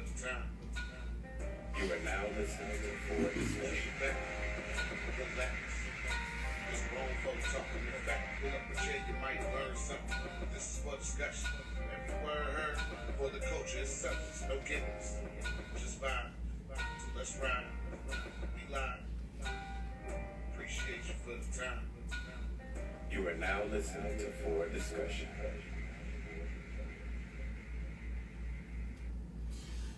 the time. You are now listening to Ford Discussion. Relax. Just grown folks talking in fact. Pull up a chair, you might learn something. This is for discussion. Every word heard for the culture is substance. No gimmicks. Just vibe. So let's ride. We live. Appreciate you for the time. You are now listening to Ford Discussion.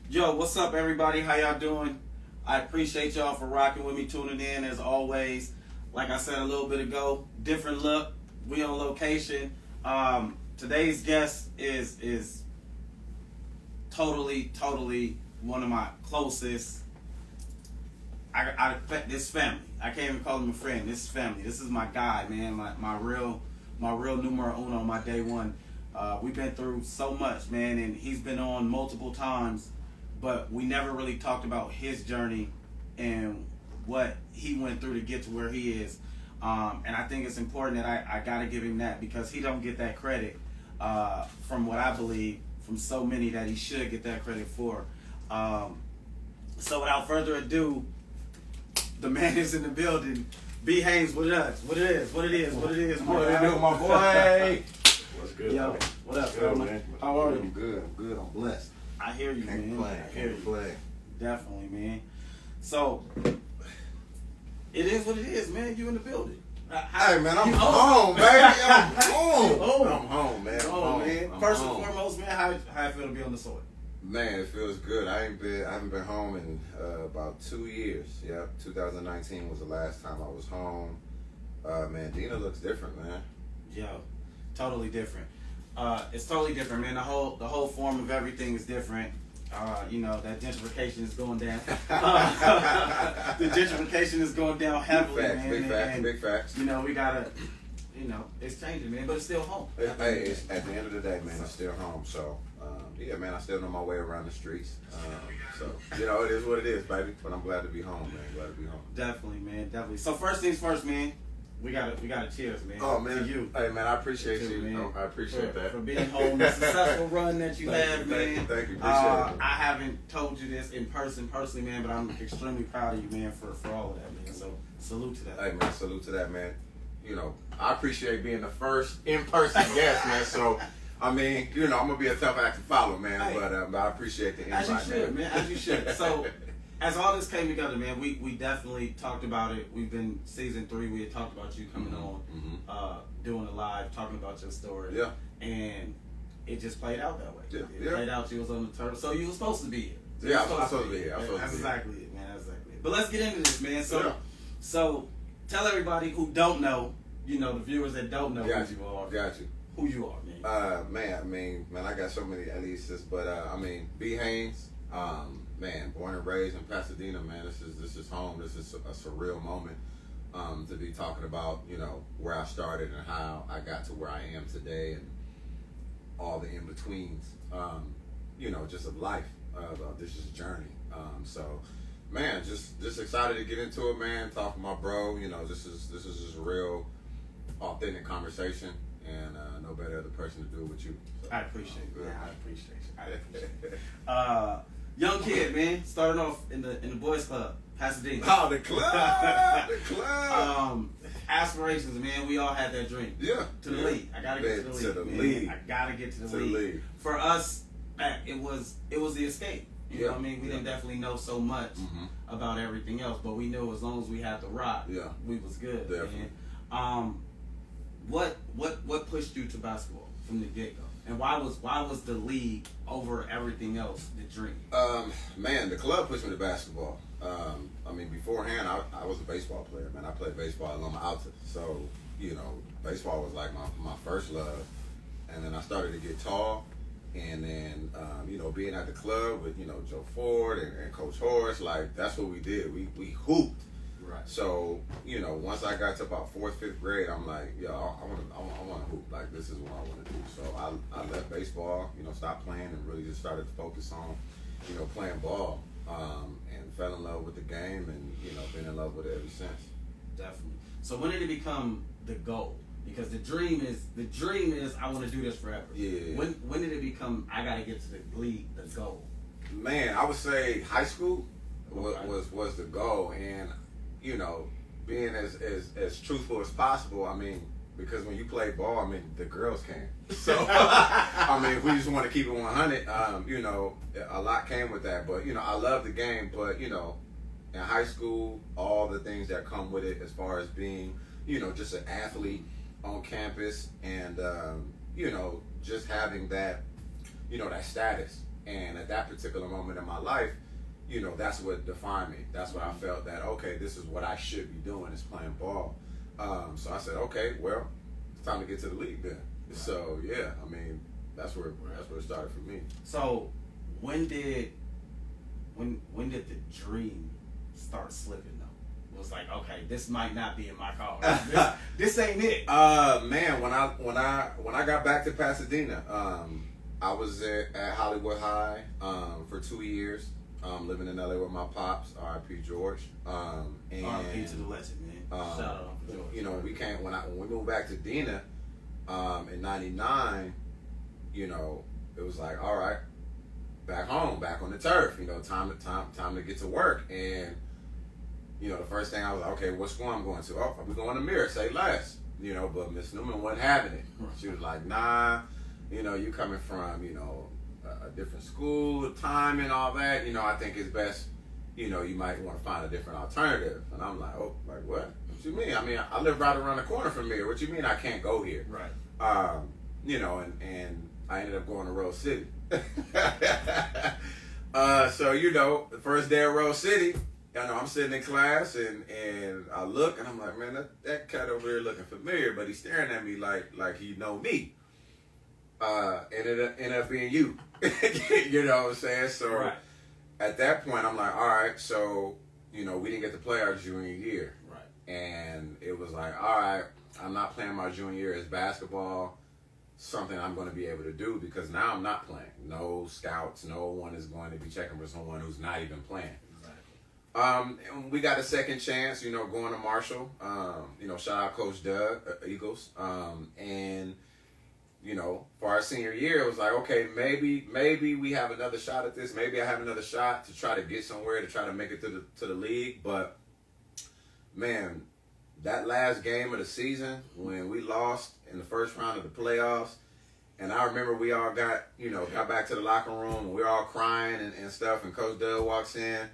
Yo, what's up, everybody? How y'all doing? I appreciate y'all for rocking with me, tuning in as always. Like I said a little bit ago, different look. We on location. Today's guest is totally one of my closest. This family. I can't even call him a friend. This is family. This is my guy, man. My real numero uno, my day one. We've been through so much, man, and he's been on multiple times. But we never really talked about his journey and what he went through to get to where he is. And I think it's important that I got to give him that because he don't get that credit from what I believe from so many that he should get that credit for. So without further ado, the man is in the building. B. Haynes, what it is? What it is? What it do, my boy? What's good? Yo, what up, good, man? How are you? I'm good. I'm blessed. I hear you, man. I hear you. Definitely, man. So, it is what it is, man. You in the building. Hey, man, I'm home, baby. I'm home. I'm home, man. First and foremost, man, how it feel to be on the soil? Man, it feels good. I haven't been home in about 2 years. Yeah, 2019 was the last time I was home. Man, Dina looks different, man. Yo, totally different. It's totally different, man. The whole form of everything is different. You know, that gentrification is going down. The gentrification is going down heavily, man. Big facts. You know, we gotta, it's changing, man, but it's still home. Hey, it's, at the end of the day, man, it's still home. So, yeah, man, I still know my way around the streets. So, it is what it is, baby. But I'm glad to be home, man. Glad to be home. Definitely, man. Definitely. So first things first, man. We gotta cheers, man. Oh, man. To you. Hey, man, I appreciate you. Man. I appreciate that. For being home, the successful run that you had, man. Thank you. Appreciate it. I haven't told you this in person, personally, man, but I'm extremely proud of you, man, for all of that, man. So, salute to that. Hey, man, salute to that, man. I appreciate being the first in-person guest, man. So, I'm gonna be a tough act to follow, man. Hey, but I appreciate the invite, as you should, man. As you should. So, as all this came together, man, we definitely talked about it. We've been season 3. We had talked about you coming on, doing a live, talking about your story. Yeah. And it just played out that way. Yeah. It played out. You was on the turtle, so you were supposed to be here. Yeah, I was supposed to be here. That's exactly it, man. That's exactly it. But let's get into this, man. So tell everybody who don't know, the viewers that don't know who you are. Got you. Who you are, man. Man, I got so many aliases, but B. Haynes, man, born and raised in Pasadena, man. This is home. This is a surreal moment to be talking about, where I started and how I got to where I am today and all the in-betweens, just of life. This is a journey. So, man, just excited to get into it, man. Talk with my bro. This is just a real, authentic conversation, and no better other person to do it with you. So, I appreciate it, man. I appreciate it. Young kid, man, starting off in the boys club, Pasadena. Oh, the club, the club. Aspirations, man. We all had that dream. Yeah. To the league. I gotta get to the league. I gotta get to the league. For us, it was the escape. You know what I mean? We didn't definitely know so much about everything else, but we knew as long as we had the rock, we was good. Definitely. Man. What pushed you to basketball from the get go? And why was the league over everything else the dream? Man, the club pushed me to basketball. Beforehand, I was a baseball player, man. I played baseball at Loma Alta. So, baseball was like my first love. And then I started to get tall. And then, being at the club with, Joe Ford and Coach Horace, like, that's what we did. We hooped. Right. So, once I got to about 4th, 5th grade, I'm like, I want to hoop. Like, this is what I want to do. So I left baseball, stopped playing and really just started to focus on, playing ball, and fell in love with the game and, been in love with it ever since. Definitely. So when did it become the goal? Because the dream is I want to do this forever. Yeah. When did it become I got to get to the league, the goal? Man, I would say high school was the goal, and you know, being as truthful as possible. I mean, because when you play ball, I mean, the girls can. So, I mean, if we just want to keep it 100, you know, a lot came with that. But you know, I love the game, but you know, in high school, all the things that come with it, as far as being, you know, just an athlete on campus, and you know, just having that, you know, that status. And at that particular moment in my life, you know, that's what defined me. That's what I felt that, okay, this is what I should be doing, is playing ball. So I said, okay, well, it's time to get to the league then. Right. So yeah, I mean, that's where it started for me. So when did the dream start slipping though? It was like, okay, this might not be in my car. This ain't it. Man, when I got back to Pasadena, I was at Hollywood High for 2 years, living in LA with my pops, R.I.P. George. And R.I.P. to the legend, man. Shout out to George. You know, when we moved back to Dena in '99, you know, it was like, all right, back home, back on the turf. You know, time to get to work. And you know, the first thing I was like, okay, what school I'm going to? Oh, we going to Mirror, say less. You know, but Miss Newman wasn't having it. She was like, nah. You know, you coming from, you know, a different school, time and all that, you know, I think it's best, you know, you might want to find a different alternative. And I'm like, oh, like what? What you mean? I mean, I live right around the corner from here. What you mean I can't go here? Right. You know, and I ended up going to Rose City. So, you know, the first day of Rose City, you know, I'm sitting in class and I look and I'm like, man, that cat over here looking familiar, but he's staring at me like he know me. Ended up being you. You know what I'm saying? So right. At that point, I'm like, all right, so, you know, we didn't get to play our junior year. Right. And it was like, all right, I'm not playing my junior year as basketball, something I'm going to be able to do, because now I'm not playing. No scouts, no one is going to be checking for someone who's not even playing. Exactly. And we got a second chance, you know, going to Marshall. You know, shout out Coach Doug, Eagles. And you know, for our senior year, it was like, okay, maybe we have another shot at this. Maybe I have another shot to try to get somewhere, to try to make it to the league. But man, that last game of the season when we lost in the first round of the playoffs, and I remember we all got back to the locker room and we were all crying and stuff. And Coach Doug walks in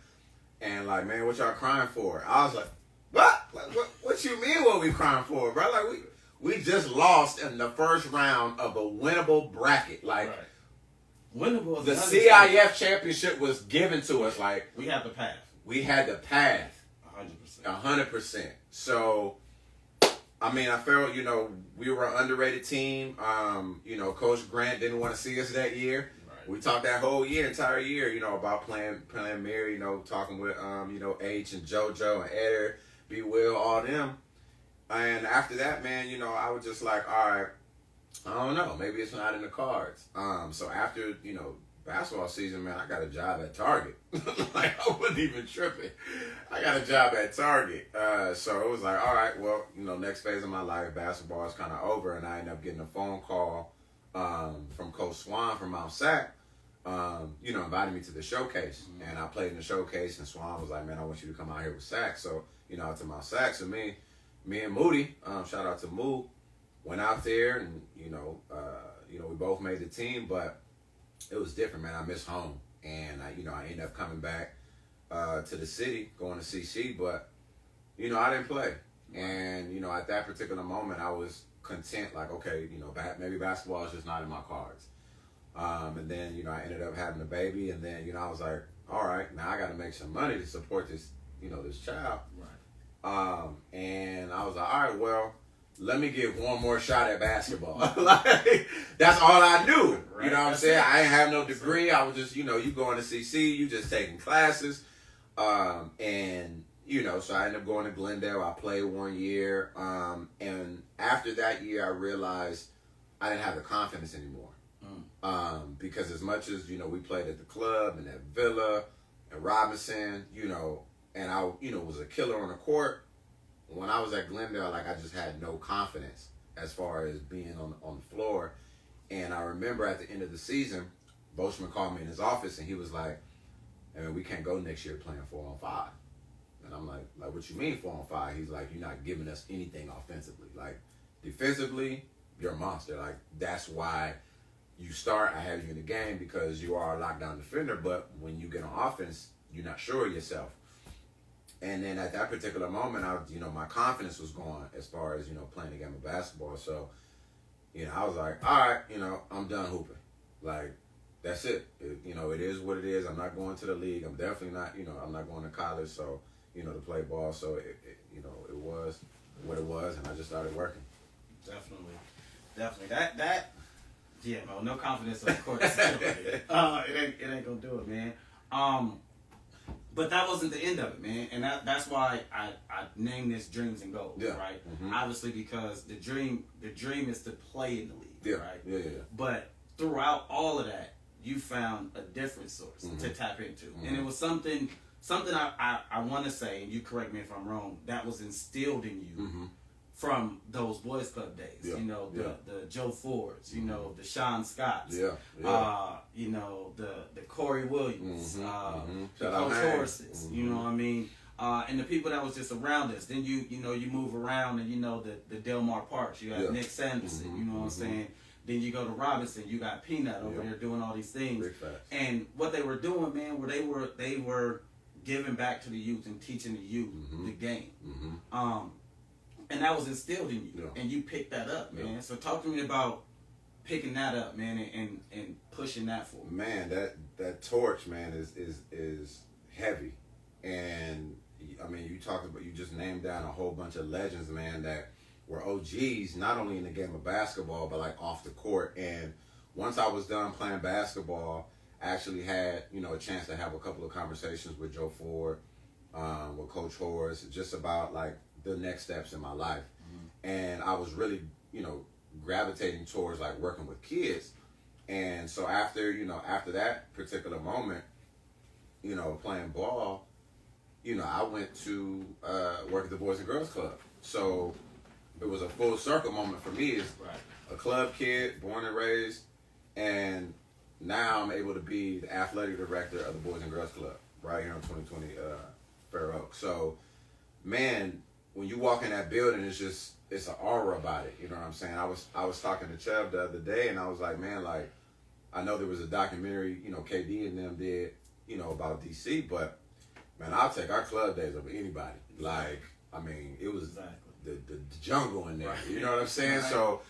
and like, man, what y'all crying for? I was like, what? Like, what you mean? What we crying for, bro? Like we just lost in the first round of a winnable bracket. Like, right. Winnable. The CIF championship was given to us. Like, we had the path. We had the path. 100%. 100%. So, I mean, I felt, you know, we were an underrated team. You know, Coach Grant didn't want to see us that year. Right. We talked that whole entire year, you know, about playing Mary, you know, talking with, you know, H and JoJo and Eder, B. Will, all them. And after that, man, you know, I was just like, all right, I don't know, maybe it's not in the cards. So after, you know, basketball season, man, I got a job at Target. Like, I wasn't even tripping. I got a job at Target. So it was like, all right, well, you know, next phase of my life, basketball is kind of over. And I ended up getting a phone call from Coach Swan from Mount Sac, you know, invited me to the showcase. Mm-hmm. And I played in the showcase, and Swan was like, man, I want you to come out here with Sac. So, you know, to Mount Sac. So me and Moody, shout out to Moo, went out there, and you know, we both made the team, but it was different, man. I miss home, and I ended up coming back to the city, going to CC, but you know, I didn't play, and you know, at that particular moment, I was content, like, okay, you know, maybe basketball is just not in my cards, and then you know, I ended up having a baby, and then you know, I was like, all right, now I got to make some money to support this, you know, this child. Right. And I was like, all right, well, let me get one more shot at basketball. Like, that's all I knew. Right. You know what I'm saying? I didn't have no degree. I was just, you know, you going to CC, you just taking classes. And, you know, so I ended up going to Glendale. I played 1 year. And after that year, I realized I didn't have the confidence anymore. Because as much as, you know, we played at the club and at Villa and Robinson, you know, and I, you know, was a killer on the court. When I was at Glendale, like, I just had no confidence as far as being on the floor. And I remember at the end of the season, Boschman called me in his office, and he was like, and we can't go next year playing 4-on-5. And I'm like, what you mean 4-on-5? He's like, you're not giving us anything offensively. Like, defensively, you're a monster. Like, that's why you start. I have you in the game because you are a lockdown defender. But when you get on offense, you're not sure of yourself. And then at that particular moment, my confidence was gone as far as, playing the game of basketball. So, I was like, all right, I'm done hooping. Like, that's it. It is what it is. I'm not going to the league. I'm definitely not, I'm not going to college. So, to play ball. So, it was what it was. And I just started working. Definitely. That, yeah, man, no confidence on the court. It ain't gonna do it, man. But that wasn't the end of it, man. And that's why I named this Dreams and Goals, right? Mm-hmm. Obviously, because the dream is to play in the league, right? Yeah. But throughout all of that, you found a different source to tap into. Mm-hmm. And it was something I want to say, and you correct me if I'm wrong, that was instilled in you from those Boys Club days. Yeah. The Joe Fords, the Sean Scotts, the Corey Williams, the Coach Horses, you know what I mean? And the people that was just around us. Then you move around and the Delmar Parks, you got Nick Sanderson, you know what I'm saying? Then you go to Robinson, you got Peanut over there doing all these things. And what they were doing, man, they were giving back to the youth and teaching the youth the game. And that was instilled in you, and you picked that up, man. So talk to me about picking that up, man, and pushing that forward. Man, that torch, man, is heavy, and I mean, you just named down a whole bunch of legends, man, that were OGs, not only in the game of basketball, but like off the court. And once I was done playing basketball, I actually had a chance to have a couple of conversations with Joe Ford, with Coach Horace, just about like the next steps in my life. And I was really, gravitating towards like working with kids. And so after that particular moment, playing ball, I went to work at the Boys and Girls Club. So it was a full circle moment for me as a club kid, born and raised, and now I'm able to be the athletic director of the Boys and Girls Club right here in 2020 Fair Oak. So, man, when you walk in that building, it's an aura about it. You know what I'm saying? I was talking to Chubb the other day, and I was like, man, like, I know there was a documentary, KD and them did, about DC, but man, I'll take our club days over anybody. Like, I mean, it was the jungle in there. You know what I'm saying? So,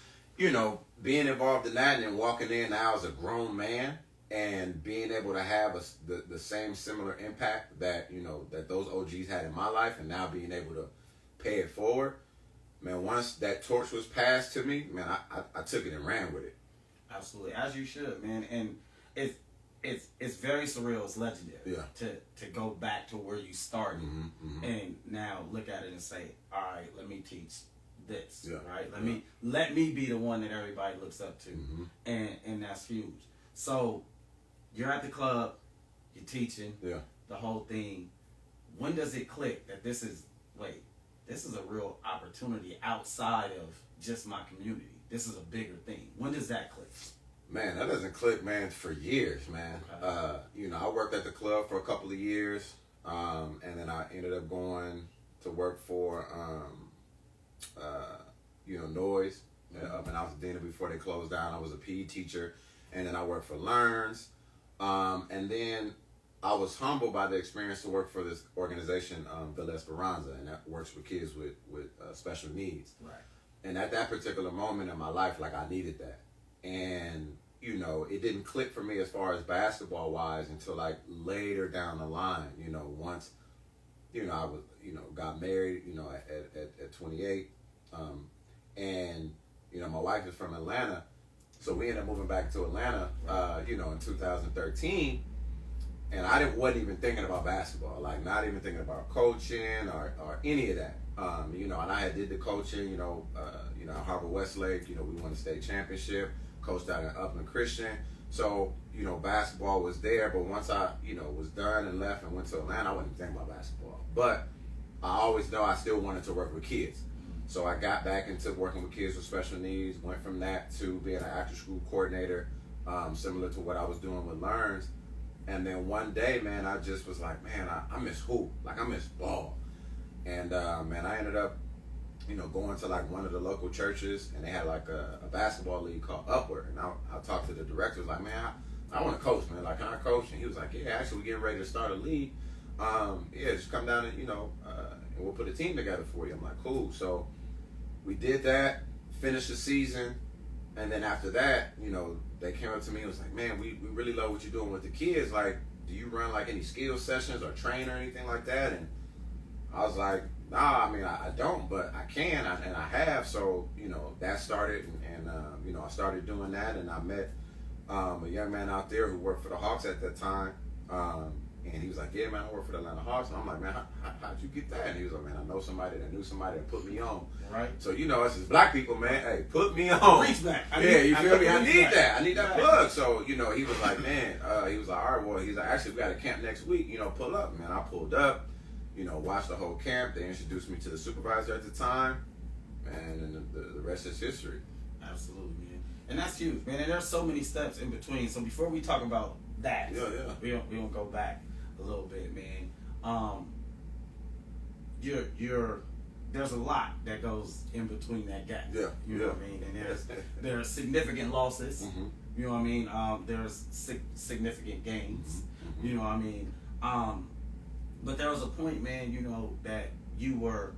being involved in that and then walking in now as a grown man and being able to have the same similar impact that that those OGs had in my life, and now being able to pay it forward, man, once that torch was passed to me, man, I took it and ran with it. Absolutely, as you should, man. And it's very surreal. It's legendary to go back to where you started and now look at it and say, all right, let me teach this, right? Let me be the one that everybody looks up to, and that's huge. So you're at the club, you're teaching, the whole thing. When does it click that this is a real opportunity outside of just my community? This is a bigger thing. When does that click? Man, that doesn't click, man, for years, man. Okay. I worked at the club for a couple of years, and then I ended up going to work for, Noise. And I was a deaner before they closed down. I was a PE teacher, and then I worked for Learns. And then I was humbled by the experience to work for this organization, Villa Esperanza, and that works with kids with special needs. Right. And at that particular moment in my life, like, I needed that. And, it didn't click for me as far as basketball-wise until, like, later down the line, once, I was, got married, at 28. And, my wife is from Atlanta. So we ended up moving back to Atlanta, in 2013. And I wasn't even thinking about basketball, like not even thinking about coaching or any of that. And I had did the coaching, Harvard Westlake, we won the state championship, coached out in Upland Christian. So, basketball was there, but once I, was done and left and went to Atlanta, I wasn't thinking about basketball. But I always know I still wanted to work with kids. So I got back into working with kids with special needs, went from that to being an after school coordinator, similar to what I was doing with Learns. And then one day, man, I just was like, man, I miss hoop. Like, I miss ball. And, man, I ended up, going to like one of the local churches, and they had like a basketball league called Upward. And I talked to the director, was like, man, I want to coach, man. Like, can I coach? And he was like, yeah, actually, we're getting ready to start a league. Yeah, just come down and, and we'll put a team together for you. I'm like, cool. So we did that, finished the season. And then after that, they came up to me and was like, man, we really love what you're doing with the kids. Like, do you run like any skill sessions or train or anything like that? And I was like, nah, I mean, I don't, but I can, and I have. So, that started, and I started doing that, and I met a young man out there who worked for the Hawks at that time. And he was like, yeah, man, I work for the Atlanta Hawks. And I'm like, man, how'd you get that? And he was like, man, I know somebody that knew somebody that put me on. Right. So, us as black people, man, hey, put me on. Reach back. You feel me? I need back. that. I need that plug. So, he was like, man, he was like, all right, well, he's like, actually, we got a camp next week, pull up. Man, I pulled up, watched the whole camp. They introduced me to the supervisor at the time. And the rest is history. Absolutely, man. And that's huge, man. And there's so many steps in between. So before we talk about that, we don't go back a little bit, man. There's a lot that goes in between that gap. Yeah. You know what I mean? And there's significant losses. Mm-hmm. You know what I mean? There's significant gains. Mm-hmm. You know what I mean? But there was a point, man, that you were,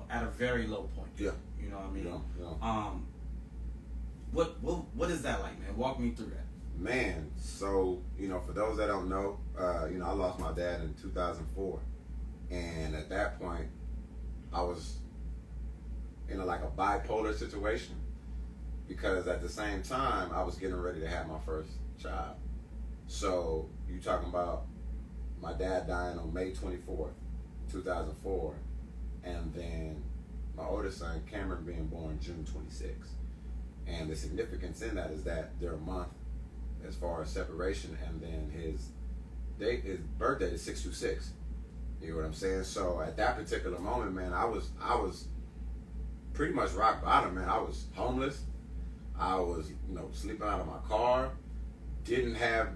at a very low point. Yeah. You know what I mean? Yeah. What is that like, man? Walk me through that. Man, so, for those that don't know, I lost my dad in 2004. And at that point, I was in like a bipolar situation, because at the same time, I was getting ready to have my first child. So you talking about my dad dying on May 24th, 2004, and then my oldest son, Cameron, being born June 26th. And the significance in that is that they're a month as far as separation, and then his birthday is 626. You know what I'm saying? So at that particular moment, man, I was pretty much rock bottom, man. I was homeless. I was, sleeping out of my car. Didn't have,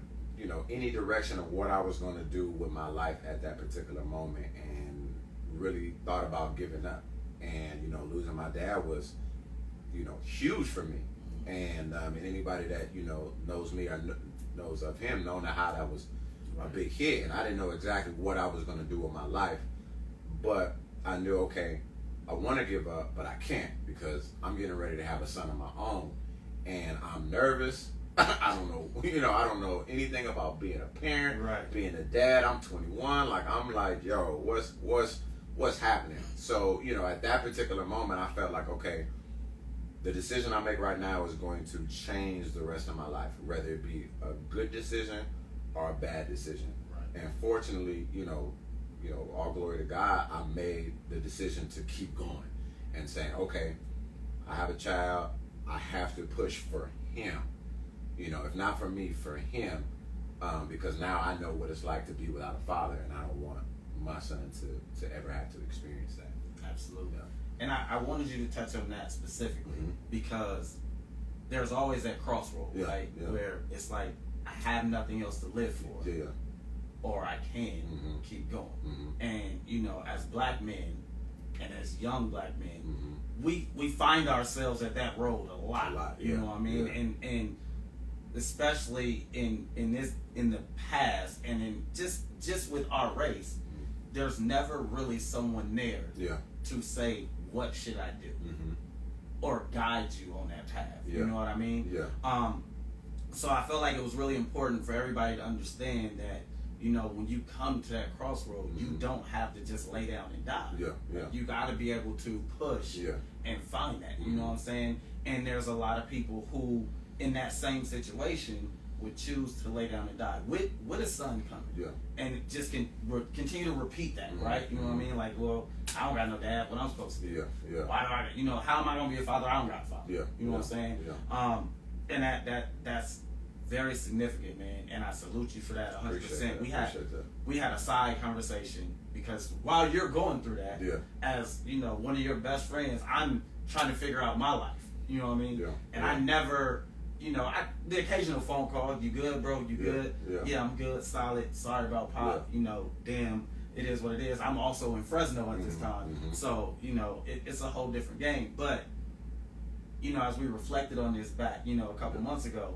any direction of what I was going to do with my life at that particular moment, and really thought about giving up. And, losing my dad was, huge for me. And anybody that, knows me or knows of him, know how that was a big hit. And I didn't know exactly what I was going to do with my life. But I knew, okay, I want to give up, but I can't, because I'm getting ready to have a son of my own. And I'm nervous. I don't know, I don't know anything about being a parent, right, being a dad. I'm 21. I'm like, yo, what's happening? So, at that particular moment, I felt like, okay, the decision I make right now is going to change the rest of my life, whether it be a good decision or a bad decision. Right. And fortunately, all glory to God, I made the decision to keep going and saying, okay, I have a child, I have to push for him. If not for me, for him, because now I know what it's like to be without a father, and I don't want my son to ever have to experience that. Absolutely. Yeah. And I wanted you to touch on that specifically, Mm-hmm. because there's always that crossroad, right? Yeah. Where it's like, I have nothing else to live for, Yeah. or I can Mm-hmm. keep going. Mm-hmm. And, as black men and as young black men, Mm-hmm. we find ourselves at that road a lot. Yeah. You know what I mean? Yeah. And especially in the past, and in just with our race, there's never really someone there Yeah. to say, what should I do? Mm-hmm. Or guide you on that path. Yeah. You know what I mean? Yeah. So I felt like it was really important for everybody to understand that, when you come to that crossroad, Mm-hmm. you don't have to just lay down and die. Yeah. Yeah. You got to be able to push Yeah. and find that. You Mm-hmm. know what I'm saying? And there's a lot of people who, in that same situation, would choose to lay down and die with a son coming. Yeah. And it just continue to repeat that, Mm-hmm. right? You know what I mean? Like, well, I don't got no dad, what I'm supposed to do. Yeah. Yeah. Why do I, how am I going to be a father? I don't got a father. Yeah. You know what I'm saying? Yeah. And that's very significant, man. And I salute you for that 100%. Appreciate that. We had a side conversation, because while you're going through that, Yeah. as one of your best friends, I'm trying to figure out my life. You know what I mean? Yeah. And Yeah. I never you know, the occasional phone call. You good, bro? You good? Yeah, I'm good. Solid. Sorry about Pop. You know, damn. It is what it is. I'm also in Fresno at this time. So, you know, it's a whole different game. But, you know, as we reflected on this back, you know, a couple months ago,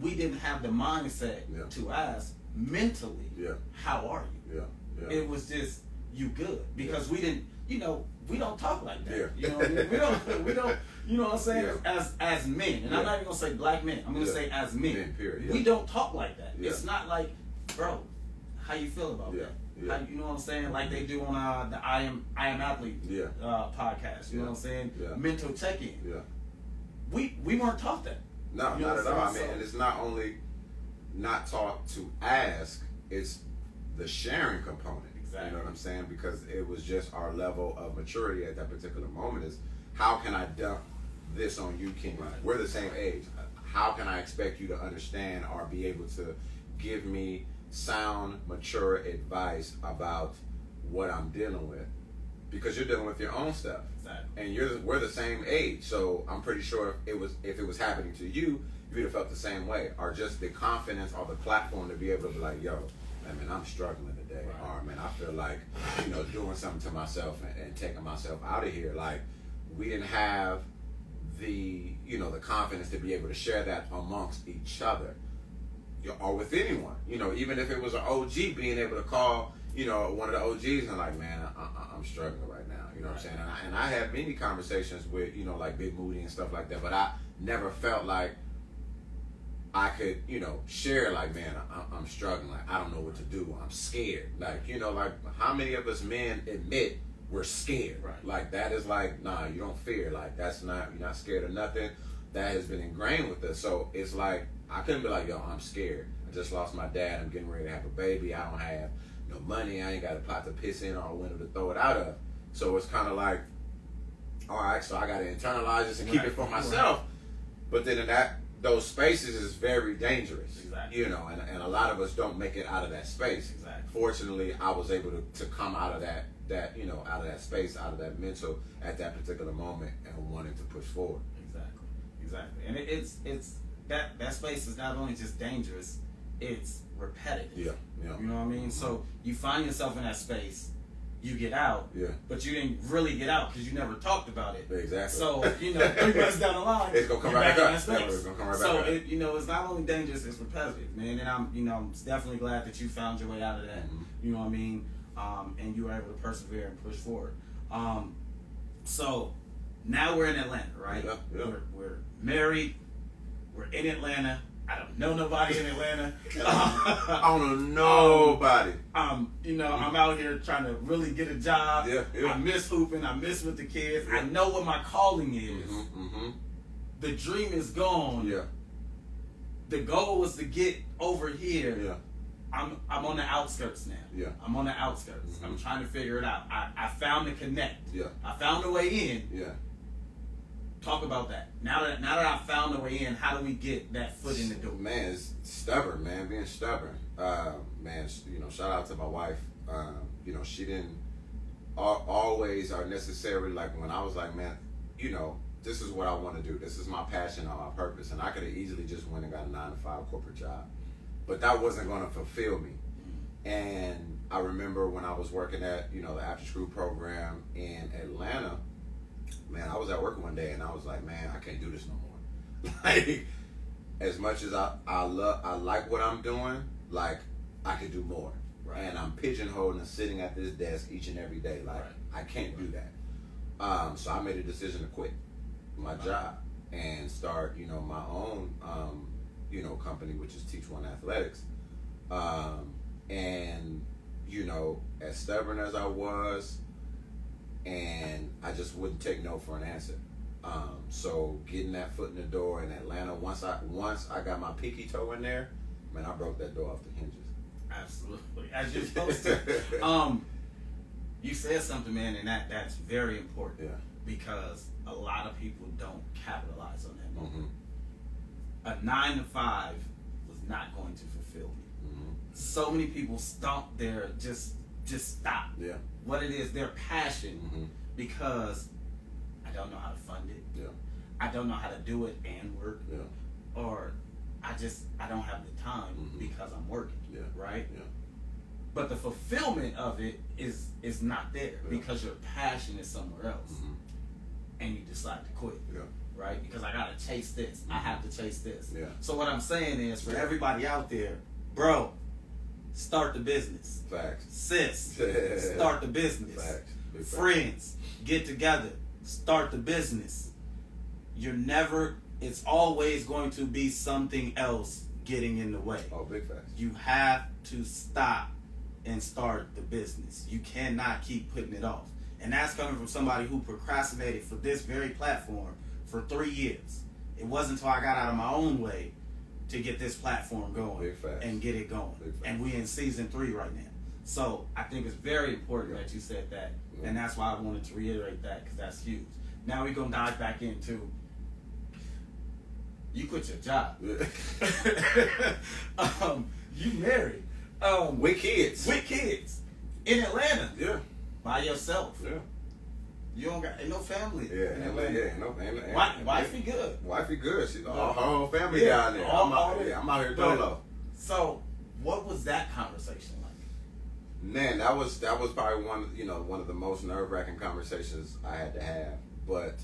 we didn't have the mindset to ask mentally, how are you? It was just, you good. Because we didn't, you know, we don't talk like that. You know what I mean? We don't, you know what I'm saying? As men. And I'm not even going to say black men. I'm going to say as men. Period. We don't talk like that. It's not like, bro, how you feel about that? How, you know what I'm saying? Like they do on the I Am Athlete podcast. You know what I'm saying? Mental check-in. We weren't taught that. No, you know not at all. I mean, and it's not only not taught to ask, it's the sharing component. Exactly. You know what I'm saying? Because it was just our level of maturity at that particular moment is, how can I dump this on you, King? Right. We're the same age. How can I expect you to understand or be able to give me sound, mature advice about what I'm dealing with? Because you're dealing with your own stuff. Exactly. And we're the same age, so I'm pretty sure if it was happening to you, you'd have felt the same way. Or just the confidence or the platform to be able to be like, yo, I mean, I'm struggling today. Right. Or man, I feel like, you know, doing something to myself and taking myself out of here. Like, we didn't have the, you know, the confidence to be able to share that amongst each other. Or with anyone, you know, even if it was an OG, being able to call, you know, one of the OGs and like, man, I'm struggling right now, you know what I'm saying? And I had many conversations with, you know, like Big Moody and stuff like that, but I never felt like I could, you know, share like, man, I'm struggling, like, I don't know what to do, I'm scared. Like, you know, like, how many of us men admit we're scared? Right. Like, that is like, nah, you don't fear. Like, you're not scared of nothing. That has been ingrained with us. So it's like, I couldn't be like, yo, I'm scared. I just lost my dad. I'm getting ready to have a baby. I don't have no money. I ain't got a pot to piss in or a window to throw it out of. So it's kind of like, all right, so I got to internalize this and keep it for myself. But then in those spaces is very dangerous. Exactly. You know, and a lot of us don't make it out of that space. Exactly. Fortunately, I was able to come out of that, you know, out of that space, out of that mental at that particular moment and wanting to push forward. Exactly. And it's that space is not only just dangerous, it's repetitive. Yeah. You know what I mean? So you find yourself in that space, you get out, but you didn't really get out because you never talked about it. Exactly. So, you know, 3 months down the line, it's gonna come right back up. It's gonna come right back up. So you know, it's not only dangerous, it's repetitive, man. And I'm definitely glad that you found your way out of that. You know what I mean? And you were able to persevere and push forward. So now we're in Atlanta, right? Yeah. We're married. We're in Atlanta. I don't know nobody in Atlanta. I don't know nobody. You know, I'm out here trying to really get a job. Yeah. I miss hooping. I miss with the kids. I know what my calling is. The dream is gone. Yeah. The goal was to get over here. Yeah. I'm on the outskirts now. Yeah. I'm on the outskirts. I'm trying to figure it out. I found the connect. Yeah. I found the way in. Yeah. Talk about that. Now that I found the way in, how do we get that foot in the door? Man, it's stubborn, man. Being stubborn. Man, you know, shout out to my wife. You know, she didn't always or necessarily like when I was like, man, you know, this is what I want to do. This is my passion or my purpose. And I could have easily just went and got a 9-to-5 corporate job. But that wasn't going to fulfill me. And I remember when I was working at, you know, the after school program in Atlanta, man, I was at work one day and I was like, man, I can't do this no more. Like, as much as I like what I'm doing, like, I could do more. Right. And I'm pigeonholed and sitting at this desk each and every day. Like, I can't do that. So I made a decision to quit my job and start, you know, my own, you know, company, which is Teach One Athletics. And, you know, as stubborn as I was, and I just wouldn't take no for an answer. So getting that foot in the door in Atlanta, once I got my pinky toe in there, man, I broke that door off the hinges. Absolutely, as you're supposed to. You said something, man, and that's very important. Yeah. Because a lot of people don't capitalize on that moment. A 9-to-5 was not going to fulfill me. So many people stomp their just stop. Yeah. What it is, their passion, because I don't know how to fund it. Yeah. I don't know how to do it and work. Yeah. or I don't have the time because I'm working, right? Yeah. But the fulfillment of it is not there because your passion is somewhere else, and you decide to quit. Yeah. Right? Because I gotta chase this. I have to chase this. Yeah. So what I'm saying is, for everybody out there, bro, start the business. Facts. Sis, start the business. Facts. Big facts. Friends, get together. Start the business. It's always going to be something else getting in the way. Oh, big facts. You have to stop and start the business. You cannot keep putting it off. And that's coming from somebody who procrastinated for this very platform for 3 years. It wasn't until I got out of my own way to get this platform going and get it going. And we in season 3 right now. So I think it's very important that you said that. And that's why I wanted to reiterate that, because that's huge. Now we're going to dive back into, you quit your job. You married. With kids. In Atlanta. Yeah. By yourself. Yeah. You don't got ain't no family. Yeah, in Atlanta. Wifey good. Wifey good. She's all her whole family down there. I'm out here dolo. So, what was that conversation like? Man, that was probably one of the most nerve-wracking conversations I had to have. But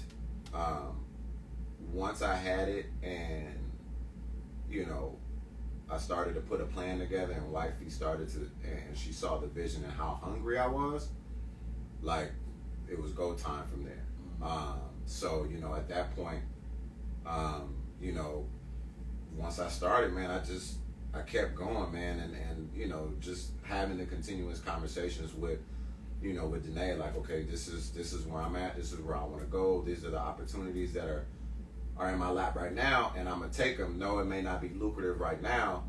once I had it, and I started to put a plan together, and wifey and she saw the vision and how hungry I was. Like, it was go time from there. So at that point, once I started, man, I kept going, man, and just having the continuous conversations with Danae, like, okay, this is where I'm at, this is where I want to go, these are the opportunities that are in my lap right now, and I'm gonna take them. No, it may not be lucrative right now,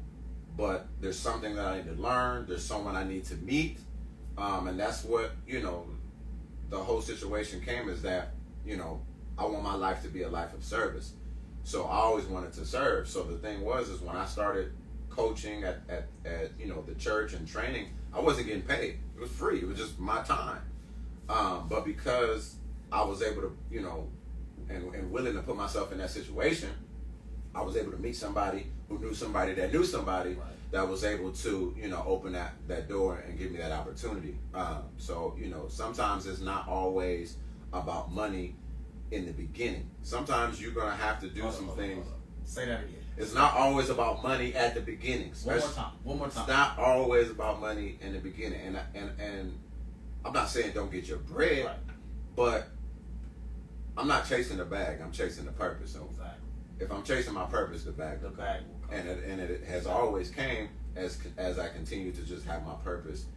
but there's something that I need to learn, there's someone I need to meet, and that's what the whole situation came, is that I want my life to be a life of service. So I always wanted to serve. So the thing is when I started coaching at the church and training, I wasn't getting paid. It was free. It was just my time. But because I was able to, and willing to put myself in that situation, I was able to meet somebody who knew somebody that knew somebody that was able to, open that door and give me that opportunity. So, sometimes it's not always about money in the beginning. Sometimes you're going to have to do some things. Say that again. It's not always about money at the beginning. One more time. It's not always about money in the beginning. And I'm not saying don't get your bread, but I'm not chasing the bag. I'm chasing the purpose. So if I'm chasing my purpose, the bag will come. And it has always came as I continue to just have my purpose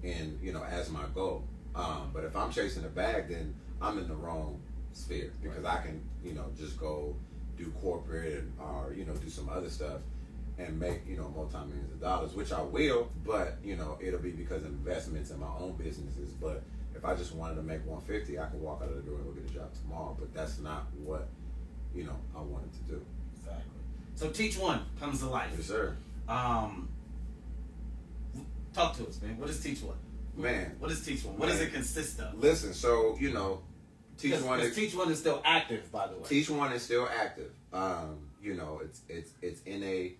in, as my goal. But if I'm chasing the bag, then I'm in the wrong sphere, because I can, just go do corporate or do some other stuff and make multi-millions of dollars, which I will, but it'll be because of investments in my own businesses. But if I just wanted to make 150, I could walk out of the door and go get a job tomorrow. But that's not what I wanted to do. Exactly. So Teach One comes to life. Yes, sir. Talk to us, man. What is Teach One? Man, what is Teach One? What does it consist of? Listen, so Teach One is still active, by the way. Teach One is still active. It's in a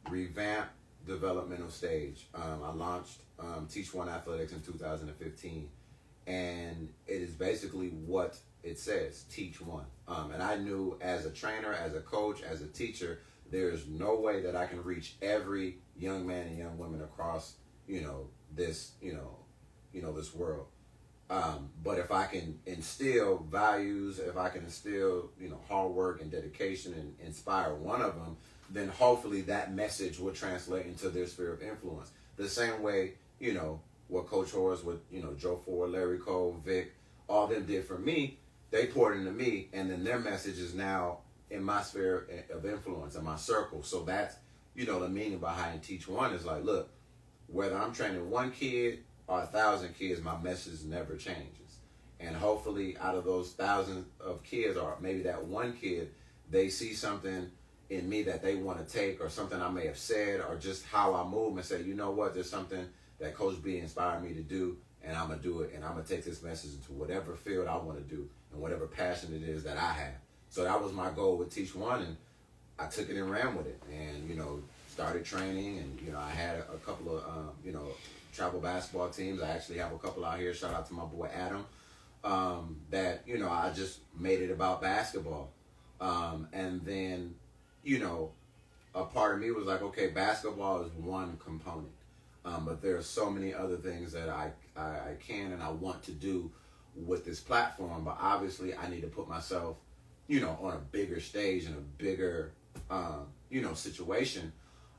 revamped developmental stage. I launched Teach One Athletics in 2015, and it is basically what it says, Teach One. And I knew, as a trainer, as a coach, as a teacher, there's no way that I can reach every young man and young woman across this world. But if I can instill values, if I can instill, hard work and dedication and inspire one of them, then hopefully that message will translate into their sphere of influence. The same way, what Coach Horace, what, Joe Ford, Larry Cole, Vic, all them did for me, they poured into me, and then their message is now in my sphere of influence, in my circle. So that's, the meaning behind Teach One is like, look, whether I'm training one kid or 1,000 kids, my message never changes. And hopefully out of those thousands of kids, or maybe that one kid, they see something in me that they want to take, or something I may have said, or just how I move, and say, you know what, there's something that Coach B inspired me to do, and I'm going to do it, and I'm going to take this message into whatever field I want to do, and whatever passion it is that I have. So that was my goal with Teach One, and I took it and ran with it, and started training, and I had a couple of travel basketball teams. I actually have a couple out here. Shout out to my boy Adam. That I just made it about basketball, and then a part of me was like, okay, basketball is one component, but there are so many other things that I can and I want to do with this platform. But obviously, I need to put myself, on a bigger stage and a bigger, situation,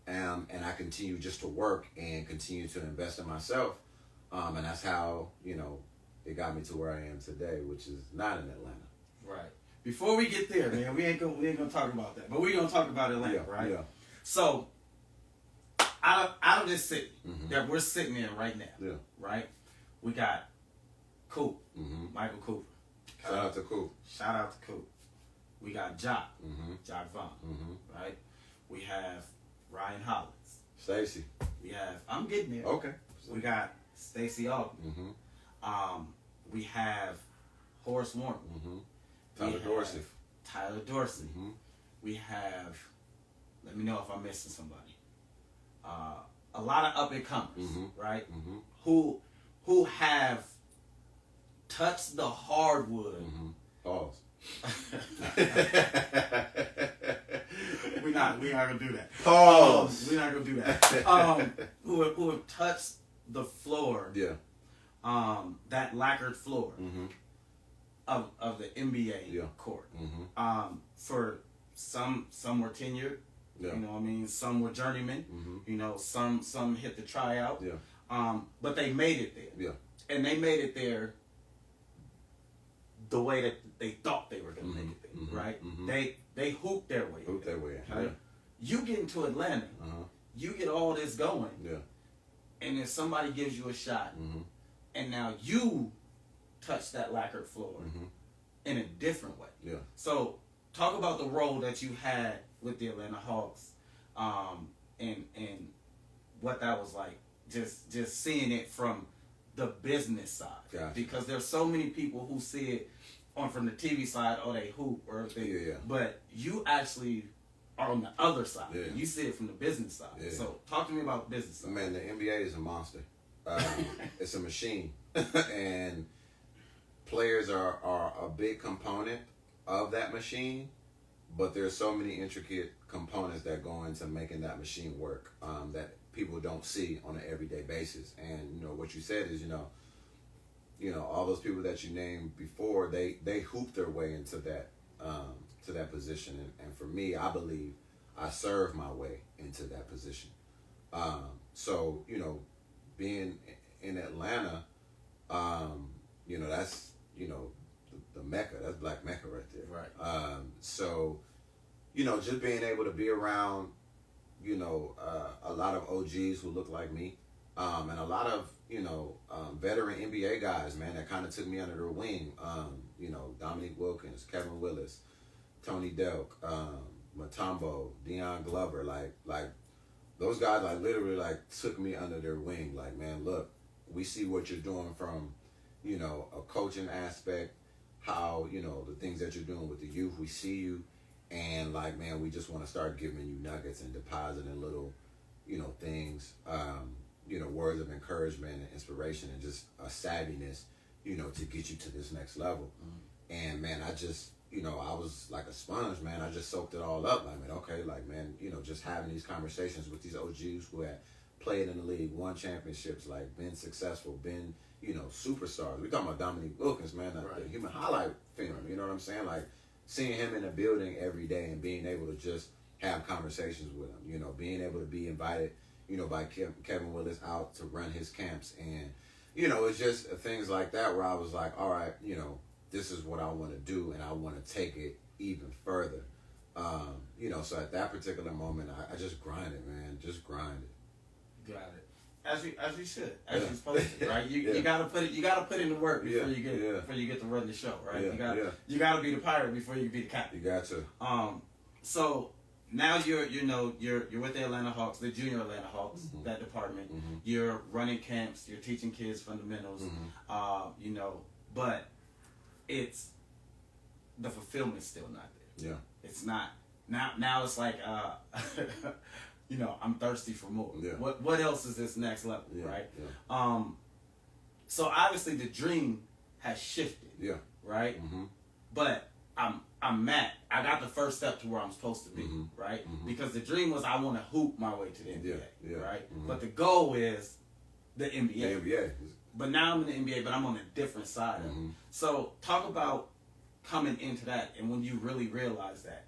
and I continue just to work and continue to invest in myself, and that's how it got me to where I am today, which is not in Atlanta. Right. Before we get there, man, we ain't gonna talk about that, but we're gonna talk about Atlanta, right? Yeah. So, out of this city that we're sitting in right now, right? We got Coop, Michael Cooper. Shout out to Coop. Shout out to Coop. We got Jock, Jock Vaughn, right? We have Ryan Hollins. Stacy. We have, I'm getting there. Okay. We got Stacey Alden. We have Horace Warren. Tyler Dorsey. Tyler Dorsey. We have, let me know if I'm missing somebody. A lot of up and comers, right? Who have touched the hardwood. Pause. We're not gonna do that. Pause. We're not gonna do that. Who have touched the floor? Yeah. That lacquered floor of the N.B.A. court. For some were tenured. Yeah. You know what I mean? Some were journeymen. Some hit the tryout. Yeah. But they made it there. Yeah. And they made it there the way that they thought they were gonna make it there, right? They hooped their way. Hooped their way. Okay? Yeah. You get into Atlanta, you get all this going, and then somebody gives you a shot, and now you touch that lacquered floor in a different way. Yeah. So talk about the role that you had with the Atlanta Hawks, and what that was like. Just seeing it from the business side, Gotcha. Because there's so many people who see it from the TV side, or they hoop or they, but you actually are on the other side. Yeah. You see it from the business side. Yeah. So talk to me about the business side. Man, the NBA is a monster. It's a machine, and players are a big component of that machine. But there's so many intricate components that go into making that machine work that people don't see on an everyday basis. And what you said is all those people that you named before, they hoop their way into that to that position. And for me, I believe I serve my way into that position. So being in Atlanta, that's the Mecca. That's Black Mecca right there. Right. So just being able to be around a lot of OGs who look like me, and a lot of veteran NBA guys, man, that kind of took me under their wing. Dominique Wilkins, Kevin Willis, Tony Delk, Mutombo, Deion Glover, like those guys, literally took me under their wing. Like, man, look, we see what you're doing from a coaching aspect, how the things that you're doing with the youth. We see you. And man, we just want to start giving you nuggets and depositing little, things, words of encouragement and inspiration, and just a savviness, to get you to this next level. And man, I just, I was like a sponge, man. I just soaked it all up. Just having these conversations with these OGs who had played in the league, won championships, been successful, been, superstars. We talking about Dominique Wilkins, man, the human highlight film. You know what I'm saying? Seeing him in the building every day and being able to just have conversations with him, being able to be invited, by Kevin Willis out to run his camps. And, it's just things like that where I was like, all right, this is what I want to do, and I want to take it even further. So at that particular moment, I just grinded, man, Got it. As you should, as you're supposed to, right? You gotta put in the work before you get to run the show, right? You gotta be the pirate before you can be the captain. You got to. So now you're with the Atlanta Hawks, the junior Atlanta Hawks, that department. You're running camps, you're teaching kids fundamentals, but it's the fulfillment's still not there. Yeah. It's not now it's like I'm thirsty for more. Yeah. What else is this next level, Yeah. right? Yeah. So obviously the dream has shifted. Yeah. Right? Mm-hmm. But I got the first step to where I'm supposed to be, right? Because the dream was I want to hoop my way to the NBA, right? But the goal is the NBA. The NBA. But now I'm in the NBA, but I'm on a different side of it. So talk about coming into that and when you really realize that.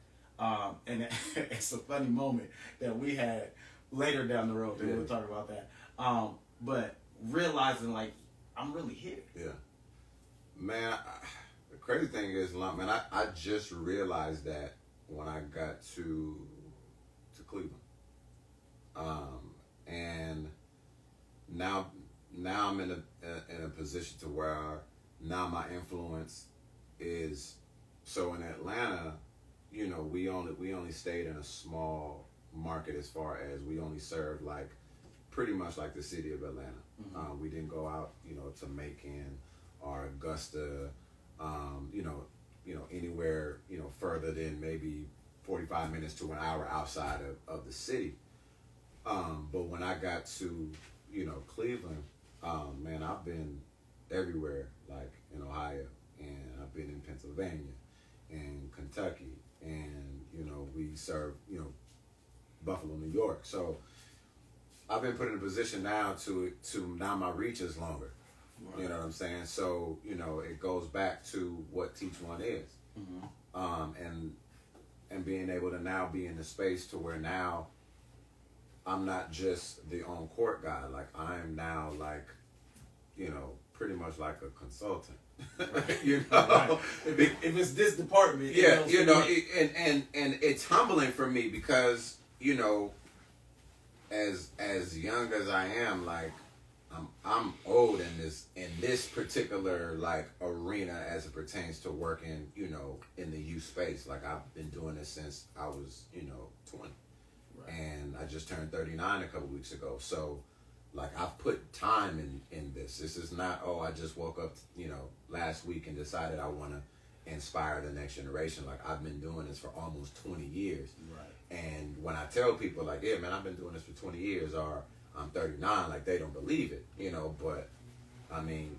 And it's a funny moment that we had later down the road that we'll talk about that. But realizing like I'm really here. Yeah. Man, the crazy thing is, man, I just realized that when I got to Cleveland. And now I'm in a position to where now my influence is, so in Atlanta, we only stayed in a small market as far as we only served like pretty much like the city of Atlanta. We didn't go out, to Macon or Augusta, anywhere, further than maybe 45 minutes to an hour outside of the city. But when I got to, Cleveland, man, I've been everywhere, like in Ohio, and I've been in Pennsylvania and Kentucky, and, we serve, Buffalo, New York. So I've been put in a position now to now my reach is longer. Right. You know what I'm saying? So, it goes back to what Teach One is. And being able to now be in the space to where now I'm not just the on-court guy. Like, I'm now like, pretty much like a consultant. Right. Right. If it's this department. Yeah, and it's humbling for me because, as young as I am, like, I'm old in this particular like arena as it pertains to working, in the youth space. Like, I've been doing this since I was, 20. Right. And I just turned 39 a couple weeks ago. So, like, I've put time in this. This is not, I just woke up, last week and decided I want to inspire the next generation. Like, I've been doing this for almost 20 years. Right. And when I tell people, like, yeah, man, I've been doing this for 20 years, or I'm 39, like, they don't believe it, but I mean,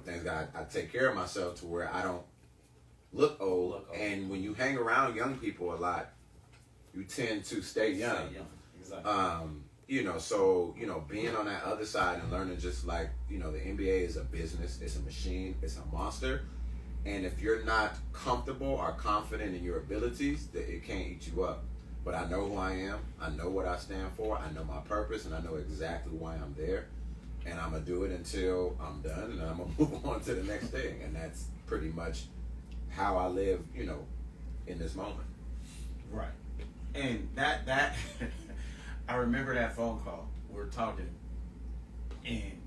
thank God I take care of myself to where I don't look old. And when you hang around young people a lot, you tend to stay young. Exactly. So, being on that other side and learning just like, the NBA is a business, it's a machine, it's a monster. And if you're not comfortable or confident in your abilities, that it can't eat you up. But I know who I am. I know what I stand for. I know my purpose, and I know exactly why I'm there. And I'm going to do it until I'm done, and I'm going to move on to the next thing. And that's pretty much how I live, in this moment. Right. And that I remember that phone call. We were talking, and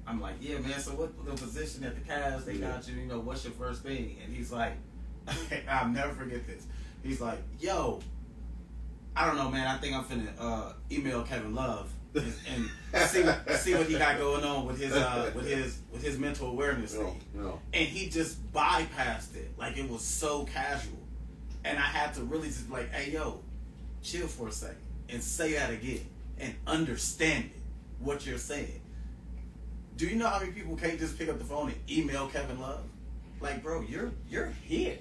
I'm like, yeah, man, so what the position at the Cavs, they got you, what's your first thing? And he's like, I'll never forget this. He's like, yo, I don't know, man. I think I'm finna email Kevin Love and see what he got going on with his mental awareness thing. No. And he just bypassed it like it was so casual, and I had to really just like, hey, yo, chill for a second and say that again and understand it, what you're saying. Do you know how many people can't just pick up the phone and email Kevin Love? Like, bro, you're here.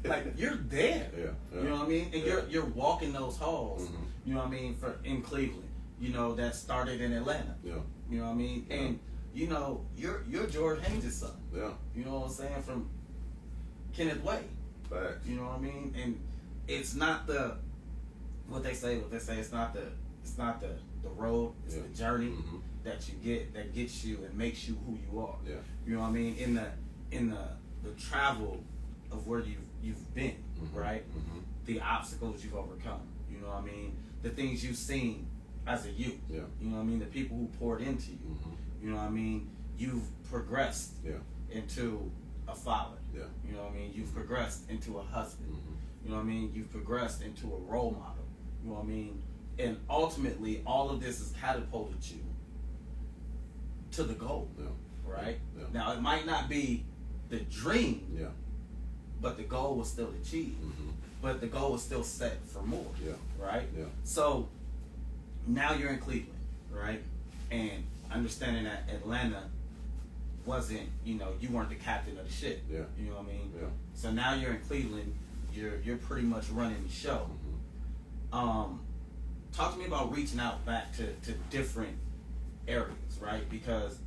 Like, you're there. Yeah. You know what I mean? And you're walking those halls, you know what I mean, in Cleveland, that started in Atlanta. Yeah. You know what I mean? Yeah. And, you're George Haynes' son. Yeah. You know what I'm saying? From Kenneth Way. Facts. You know what I mean? And it's not what they say, it's not the road, it's the journey that you get, that gets you and makes you who you are. Yeah. You know what I mean? In the travel of where you've been, right? The obstacles you've overcome. You know what I mean? The things you've seen as a youth. Yeah. You know what I mean? The people who poured into you. You know what I mean? You've progressed into a father. Yeah. You know what I mean? You've progressed into a husband. You know what I mean? You've progressed into a role model. You know what I mean? And ultimately, all of this has catapulted you to the goal. Yeah. Right? Yeah. Now, it might not be the dream, but the goal was still achieved. but the goal is still set for more. Yeah. Right. Yeah. So now you're in Cleveland, right? And understanding that Atlanta wasn't, you weren't the captain of the ship. Yeah. You know what I mean? Yeah. So now you're in Cleveland. You're pretty much running the show. Talk to me about reaching out back to different areas, right? Because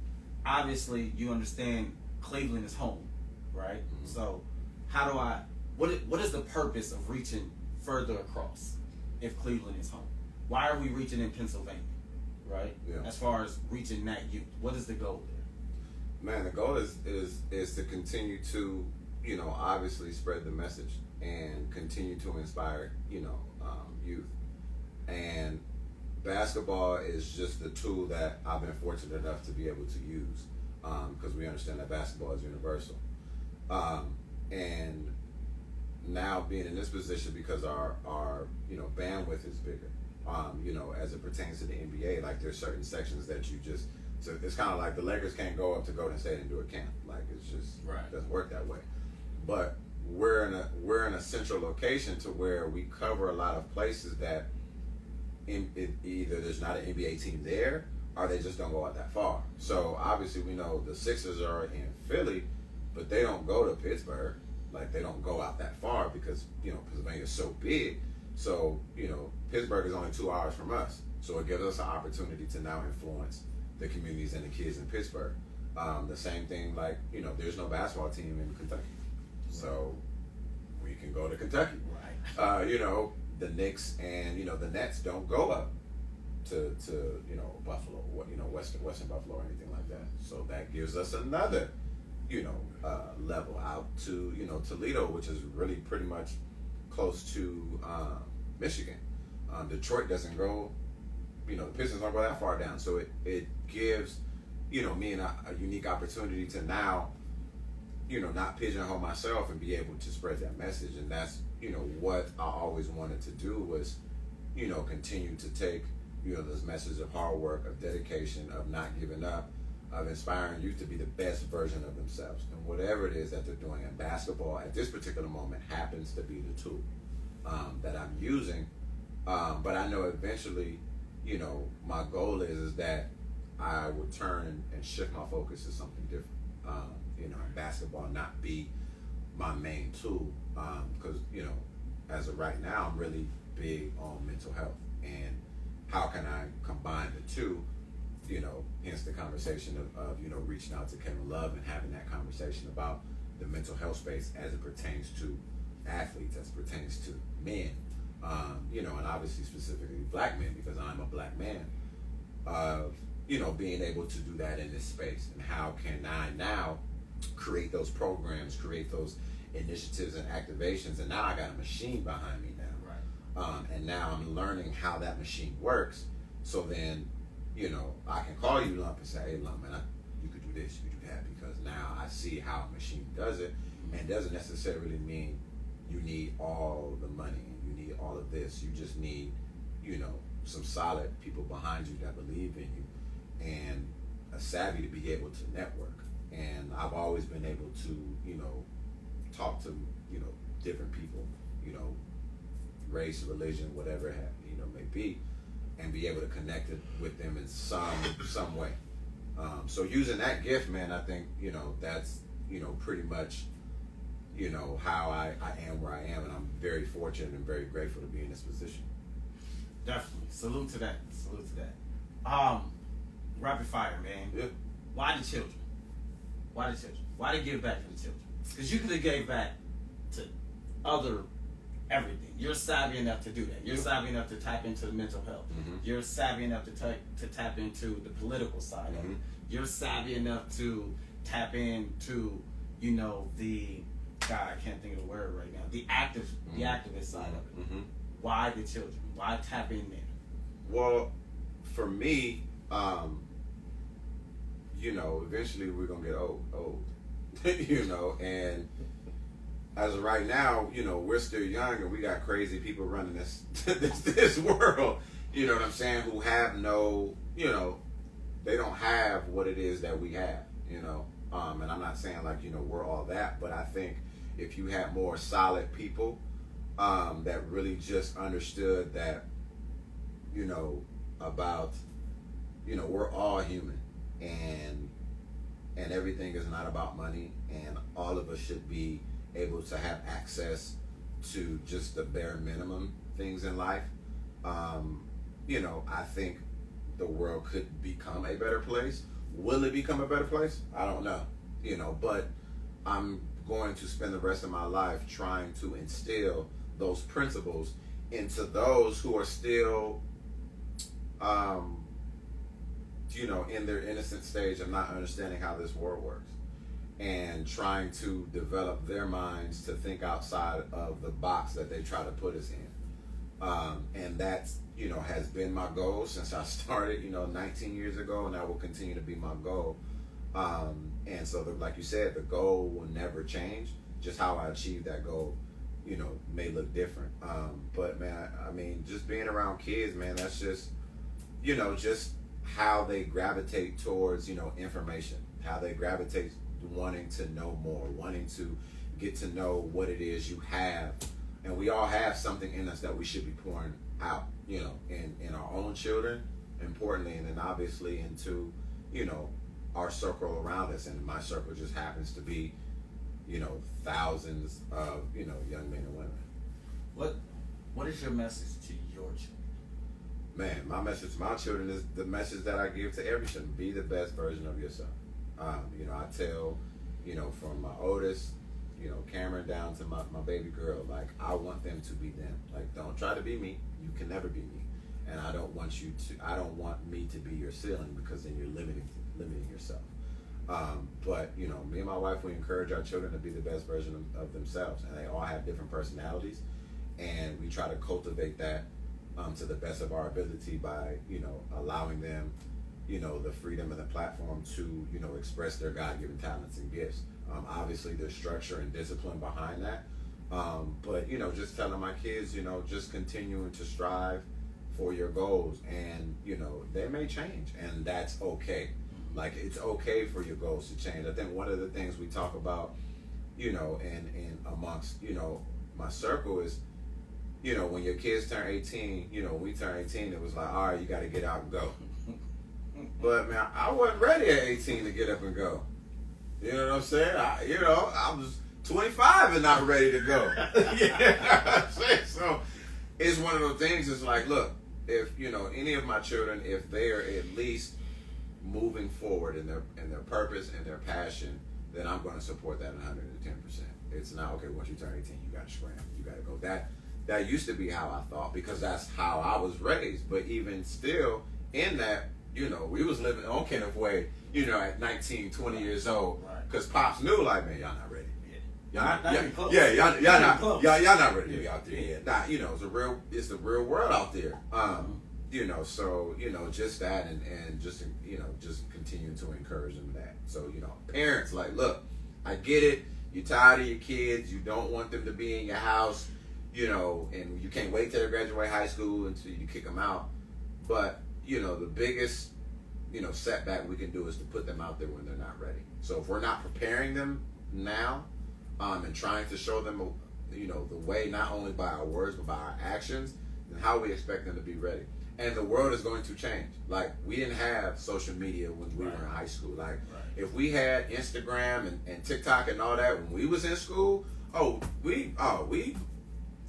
obviously you understand Cleveland is home, right? So how do what is the purpose of reaching further across if Cleveland is home? Why are we reaching in Pennsylvania, right? Yeah. As far as reaching that youth, what is the goal there? Man, the goal is to continue to, obviously spread the message and continue to inspire, youth. And basketball is just the tool that I've been fortunate enough to be able to use, because we understand that basketball is universal. And now being in this position, because our bandwidth is bigger, as it pertains to the NBA, like there's certain sections that so it's kind of like the Lakers can't go up to Golden State and do a camp. Like it's just doesn't work that way. But we're in a central location to where we cover a lot of places that either there's not an NBA team there or they just don't go out that far. So obviously we know the Sixers are in Philly, but they don't go to Pittsburgh. Like they don't go out that far because Pennsylvania is so big. So Pittsburgh is only 2 hours from us. So it gives us an opportunity to now influence the communities and the kids in Pittsburgh. The same thing, like there's no basketball team in Kentucky, so we can go to Kentucky. Right. The Knicks and the Nets don't go up to Buffalo, Western Buffalo or anything like that. So that gives us another level out to Toledo, which is really pretty much close to Michigan. Detroit doesn't go. The Pistons don't go that far down. So it gives me a unique opportunity to now not pigeonhole myself and be able to spread that message. And that's what I always wanted to do was continue to take this message of hard work, of dedication, of not giving up, of inspiring youth to be the best version of themselves and whatever it is that they're doing. And basketball at this particular moment happens to be the tool that I'm using, but I know eventually my goal is that I would turn and shift my focus to something different. Basketball not be my main tool, because as of right now I'm really big on mental health and how can I combine the two. Hence the conversation of reaching out to Kevin Love and having that conversation about the mental health space as it pertains to athletes, as it pertains to men, and obviously specifically black men, because I'm a black man. Being able to do that in this space, and how can I now create those programs, create those initiatives and activations, and now I got a machine behind me now, right? And now I'm learning how that machine works. So then, I can call you Lump and say, "Hey, Lump, man, you could do this, you could do that," because now I see how a machine does it, and it doesn't necessarily mean you need all the money and you need all of this. You just need, some solid people behind you that believe in you, and a savvy to be able to network. And I've always been able to, talk to, different people, race, religion, whatever it may be, and be able to connect it with them in some way. So using that gift, man, I think, that's, pretty much, how I am where I am, and I'm very fortunate and very grateful to be in this position. Definitely. Salute to that. Salute to that. Rapid fire, man. Yeah. Why the children? Why the children? Why to give back to the children? Because you could have gave back to everything. You're savvy enough to do that. You're savvy enough to tap into the mental health. Mm-hmm. You're savvy enough to tap into the political side of it. You're savvy enough to tap into, the God, I can't think of the word right now. The activist side of it. Why the children? Why tap in there? Well, for me, eventually we're gonna get old, and as of right now, we're still young and we got crazy people running this world, you know what I'm saying, who have they don't have what it is that we have, and I'm not saying we're all that, but I think if you have more solid people that really just understood that, about, we're all human, and everything is not about money, and all of us should be able to have access to just the bare minimum things in life. I think the world could become a better place. Will it become a better place? I don't know. But I'm going to spend the rest of my life trying to instill those principles into those who are still, in their innocent stage of not understanding how this world works, and trying to develop their minds to think outside of the box that they try to put us in. And that's, has been my goal since I started, 19 years ago, and that will continue to be my goal. And so, like you said, the goal will never change. Just how I achieve that goal, may look different. But man, I mean, just being around kids, man, that's just, just how they gravitate towards, information, how they gravitate wanting to know more, wanting to get to know what it is you have. And we all have something in us that we should be pouring out, in our own children, importantly, and then obviously into, our circle around us. And my circle just happens to be, thousands of, young men and women. What is your message to your children? Man, my message to my children is the message that I give to every child: be the best version of yourself. I tell, from my oldest, Cameron, down to my baby girl, like, I want them to be them. Like, don't try to be me. You can never be me. And I don't want me to be your ceiling, because then you're limiting yourself. But, me and my wife, we encourage our children to be the best version of themselves. And they all have different personalities. And we try to cultivate that to the best of our ability by, allowing them, the freedom and the platform to, express their God-given talents and gifts. Obviously, there's structure and discipline behind that. But, just telling my kids, just continuing to strive for your goals. And, they may change, and that's okay. Like, it's okay for your goals to change. I think one of the things we talk about, and amongst, my circle is, when your kids turn 18, when we turn 18, it was like, all right, you got to get out and go. But, man, I wasn't ready at 18 to get up and go. You know what I'm saying? I was 25 and not ready to go. You know what I'm saying? So it's one of those things. It's like, look, if, any of my children, if they're at least moving forward in their purpose and their passion, then I'm going to support that 110%. It's not, okay, once you turn 18, you got to scram. You got to go. That used to be how I thought, because that's how I was raised. But even still, in that, we was living on Kenneth Way, at 19, 20 years old. Because Pops knew, like, man, y'all not ready. Y'all not close. Yeah, y'all not ready to be out there yet. Nah, it's the real world out there. So, just that, and just, just continuing to encourage them that. So, parents, like, look, I get it. You're tired of your kids. You don't want them to be in your house, and you can't wait till they graduate high school until you kick them out. But, the biggest, setback we can do is to put them out there when they're not ready. So if we're not preparing them now, and trying to show them, the way, not only by our words, but by our actions, then how we expect them to be ready. And the world is going to change. Like, we didn't have social media when we were in high school. Like, if we had Instagram and TikTok and all that when we was in school, we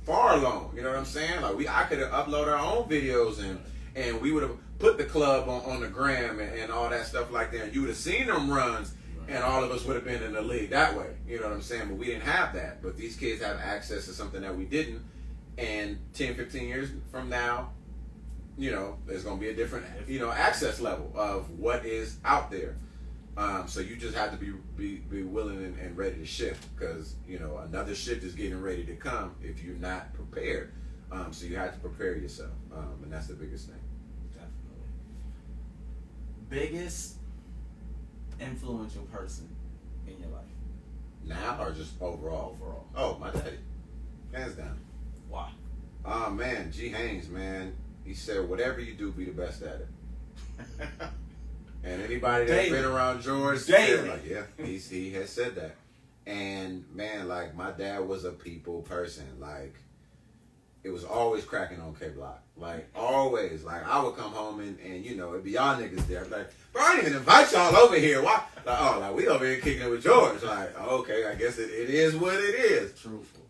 far along. You know what I'm saying? Like, I could have uploaded our own videos, and we would have put the club on the gram and all that stuff like that. And you would have seen them runs, and all of us would have been in the league that way. You know what I'm saying? But we didn't have that. But these kids have access to something that we didn't. And 10, 15 years from now, there's going to be a different, access level of what is out there. So you just have to be willing and ready to shift, because, another shift is getting ready to come if you're not prepared. So you have to prepare yourself. And that's the biggest thing. Definitely. Biggest influential person in your life? Now or just overall? Overall. Oh, my daddy. Hands down. Why? Man, G. Haynes, man. He said, whatever you do, be the best at it. And anybody that's been around George, said, like, yeah, he has said that. And man, like, my dad was a people person. Like, it was always cracking on K Block. Like, always. Like, I would come home and you know, it'd be y'all niggas there. I'd be like, bro, I didn't even invite y'all over here. Why? Like, oh, like, we over here kicking it with George. Like, okay, I guess it is what it is. Truthful.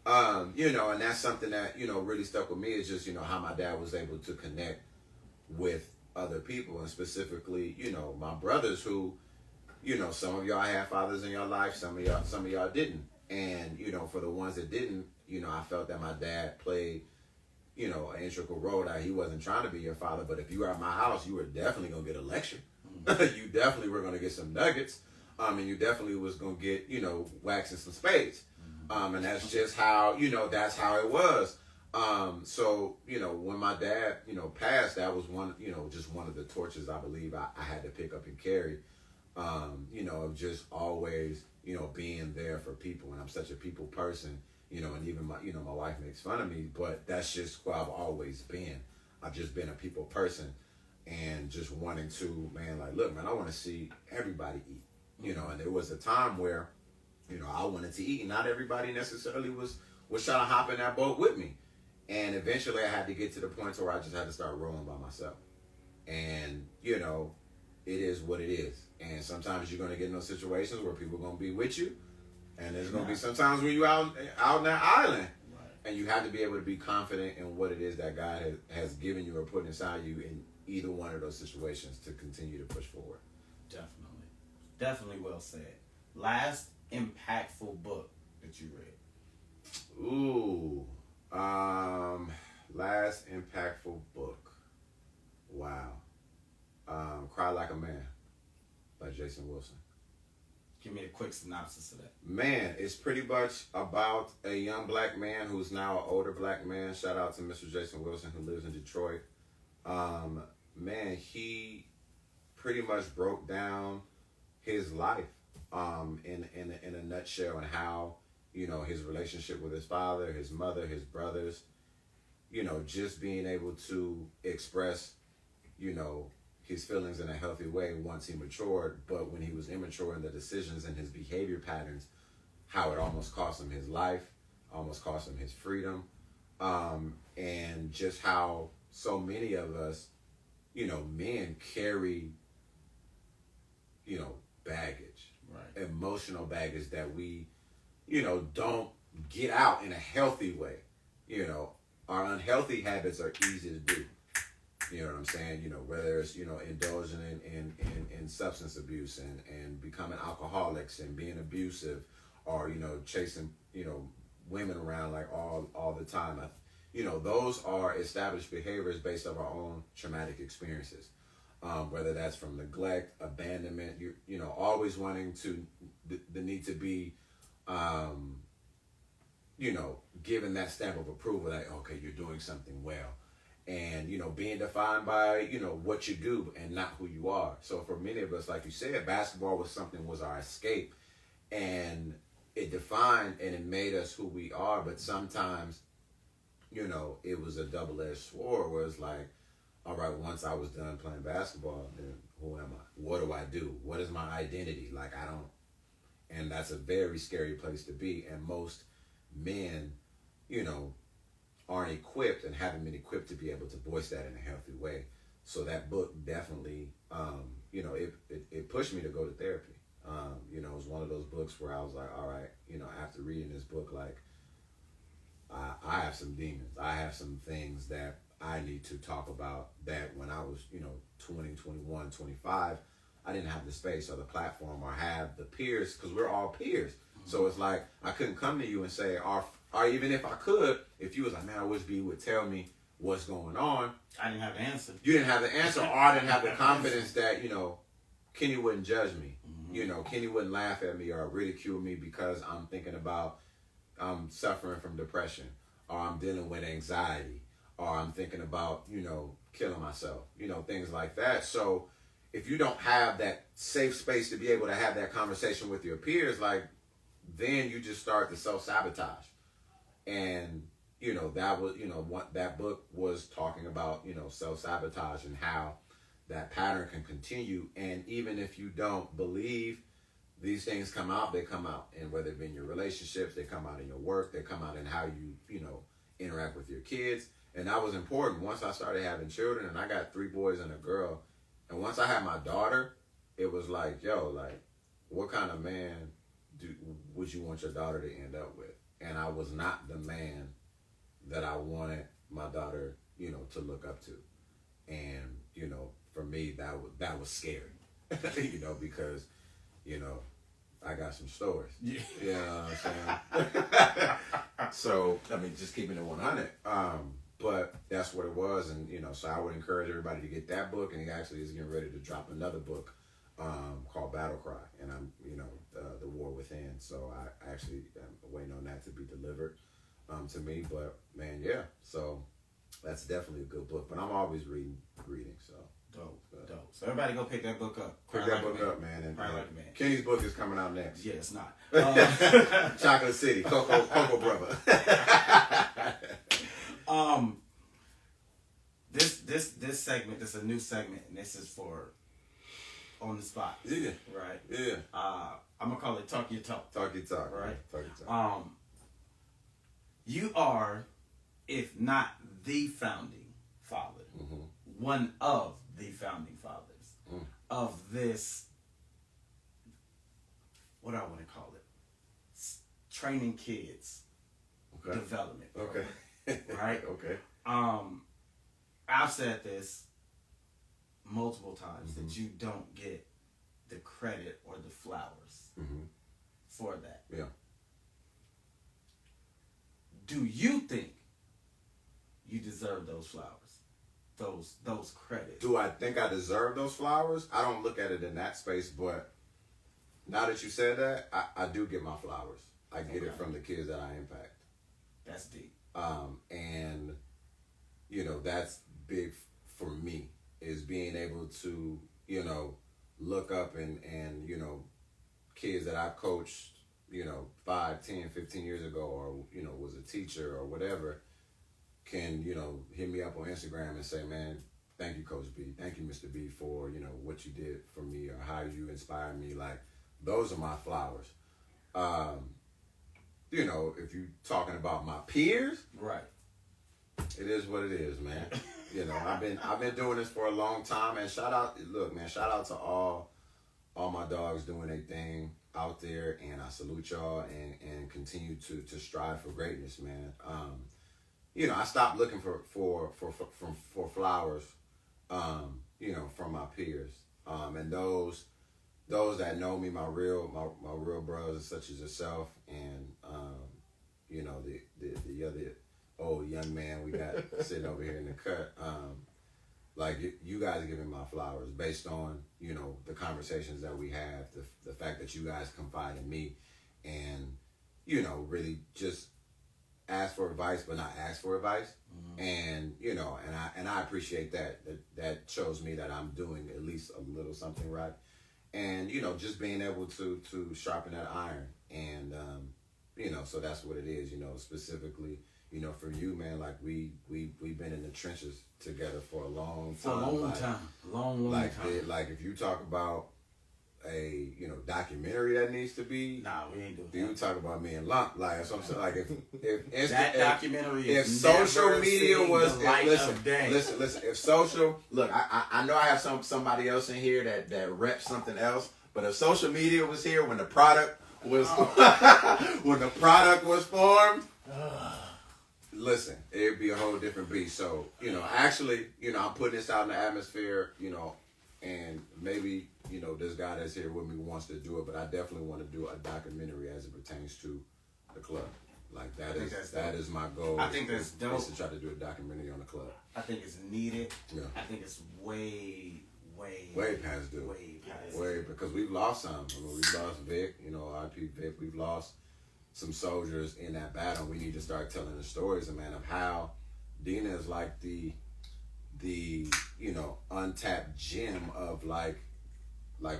You know, and that's something that, you know, really stuck with me is just, you know, how my dad was able to connect with other people, and specifically, you know, my brothers who, you know, some of y'all had fathers in your life, some of y'all didn't. And, you know, for the ones that didn't, you know, I felt that my dad played, you know, an integral role. That he wasn't trying to be your father, but if you were at my house, you were definitely gonna get a lecture. Mm-hmm. You definitely were gonna get some nuggets. And you definitely was gonna get, you know, wax and some spades. Mm-hmm. And that's just how, you know, that's how it was. So, you know, when my dad, you know, passed, that was one, you know, just one of the torches I believe I had to pick up and carry. You know, of just always, you know, being there for people. And I'm such a people person, you know, and even my, you know, my wife makes fun of me, but that's just who I've always been. I've just been a people person, and just wanting to, man, like, look, man, I want to see everybody eat, you know. And there was a time where, you know, I wanted to eat, and not everybody necessarily was trying to hop in that boat with me. And eventually I had to get to the point where I just had to start rolling by myself. And, you know, it is what it is. And sometimes you're going to get in those situations where people are going to be with you. And there's going to be sometimes when you're out in that island. Right. And you have to be able to be confident in what it is that God has given you or put inside you in either one of those situations to continue to push forward. Definitely. Definitely well said. Last impactful book that you read? Ooh. Last impactful book. Wow. Cry Like a Man by Jason Wilson. Give me a quick synopsis of that. Man, it's pretty much about a young black man who's now an older black man. Shout out to Mr. Jason Wilson, who lives in Detroit. Man, he pretty much broke down his life in a nutshell, and how, you know, his relationship with his father, his mother, his brothers, you know, just being able to express, you know, his feelings in a healthy way once he matured, but when he was immature in the decisions and his behavior patterns, how it almost cost him his life, almost cost him his freedom, and just how so many of us, you know, men carry, you know, baggage, right, emotional baggage that we, you know, don't get out in a healthy way. You know, our unhealthy habits are easy to do. You know what I'm saying? You know, whether it's, you know, indulging in substance abuse and becoming alcoholics and being abusive, or, you know, chasing, you know, women around like all the time. You know, those are established behaviors based on our own traumatic experiences. Whether that's from neglect, abandonment, you know, always wanting to, the need to be, you know, given that stamp of approval that, okay, you're doing something well. And, you know, being defined by, you know, what you do and not who you are. So for many of us, like you said, basketball was our escape. And it defined and it made us who we are. But sometimes, you know, it was a double-edged sword where it's like, all right, once I was done playing basketball, then who am I? What do I do? What is my identity? Like, I don't. And that's a very scary place to be. And most men, you know, aren't equipped and haven't been equipped to be able to voice that in a healthy way. So that book definitely, you know, it pushed me to go to therapy. You know, it was one of those books where I was like, all right, you know, after reading this book, like, I have some demons. I have some things that I need to talk about that when I was, you know, 20, 21, 25, I didn't have the space or the platform or have the peers, because we're all peers. Mm-hmm. So it's like, I couldn't come to you and say, or even if I could, if you was like, man, I wish B would tell me what's going on. I didn't have the answer. You didn't have the answer, or I didn't have the confidence that, you know, Kenny wouldn't judge me. Mm-hmm. You know, Kenny wouldn't laugh at me or ridicule me because I'm thinking about suffering from depression, or I'm dealing with anxiety, or I'm thinking about, you know, killing myself, you know, things like that. So if you don't have that safe space to be able to have that conversation with your peers, like, then you just start to self-sabotage. And, you know, that was, you know, what that book was talking about, you know, self-sabotage and how that pattern can continue. And even if you don't believe these things come out, they come out. And whether it be in your relationships, they come out in your work, they come out in how you, you know, interact with your kids. And that was important. Once I started having children, and I got 3 boys and a girl, and once I had my daughter, it was like, yo, like, what kind of man would you want your daughter to end up with? And I was not the man that I wanted my daughter, you know, to look up to. And, you know, for me, that was scary, you know, because, you know, I got some stories. Yeah. You know what I'm saying? So, I mean, just keeping it 100. But that's what it was. And, you know, so I would encourage everybody to get that book. And he actually is getting ready to drop another book called Battle Cry. And I'm, you know, The War Within. So I actually am waiting on that to be delivered to me. But, man, yeah. So that's definitely a good book. But I'm always reading. So. Dope. So everybody go pick that book up. Pick that book up, man. And Kenny's book is coming out next. Yeah, it's not. Chocolate City, Cocoa Brother. This segment, this is a new segment, and this is for on the spot. Yeah. Right. Yeah. I'm gonna call it Talk Your Talk. Talk Your Talk. Right. Talk Your Talk. You are, if not the founding father, one of the founding fathers of this, what do I want to call it? Training kids development program. Okay. Right? Okay. I've said this multiple times that you don't get the credit or the flowers for that. Yeah. Do you think you deserve those flowers? Those credits? Do I think I deserve those flowers? I don't look at it in that space, but now that you said that, I do get my flowers. I get it from the kids that I impact. That's deep. And, you know, that's big for me, is being able to, you know, look up and you know, kids that I coached, you know, 5, 10, 15 years ago, or, you know, was a teacher or whatever, can, you know, hit me up on Instagram and say, man, thank you, Coach B. Thank you, Mr. B, for, you know, what you did for me or how you inspired me. Like, those are my flowers. You know, if you're talking about my peers, right, it is what it is, man. You know, I've been doing this for a long time, and shout out to all my dogs doing their thing out there, and I salute y'all and continue to strive for greatness, man. You know, I stopped looking for flowers, you know, from my peers, and those that know me, my real brothers such as yourself, and you know, the other old young man we got sitting over here in the cut. Like, you guys give me my flowers based on, you know, the conversations that we have, the fact that you guys confide in me, and, you know, really just ask for advice, but not ask for advice. And, you know, and I appreciate that shows me that I'm doing at least a little something right. And, you know, just being able to sharpen that iron. And, you know, so that's what it is, you know, specifically, you know, for you, man, like, we've been in the trenches together for a long time. For a long time. Long time. Like, if you talk about a, you know, documentary that needs to be, nah, we ain't doing that. You talk about me and Lump, like, so I'm saying, like, if that documentary if is social media was, listen, if social, look, I know I have somebody else in here that reps something else, but if social media was here when the product was when the product was formed, listen, it'd be a whole different beast. So, you know, actually, you know, I'm putting this out in the atmosphere, you know, and maybe, you know, this guy that's here with me wants to do it, but I definitely want to do a documentary as it pertains to the club. Like, that is my goal. I think that's dope. Is to try to do a documentary on the club. I think it's needed. Yeah. I think it's way past due. Way because we've lost some. I mean, we've lost Vic, you know, RP Vic. We've lost some soldiers in that battle. We need to start telling the stories, man, of how Dina is like the you know, untapped gem of like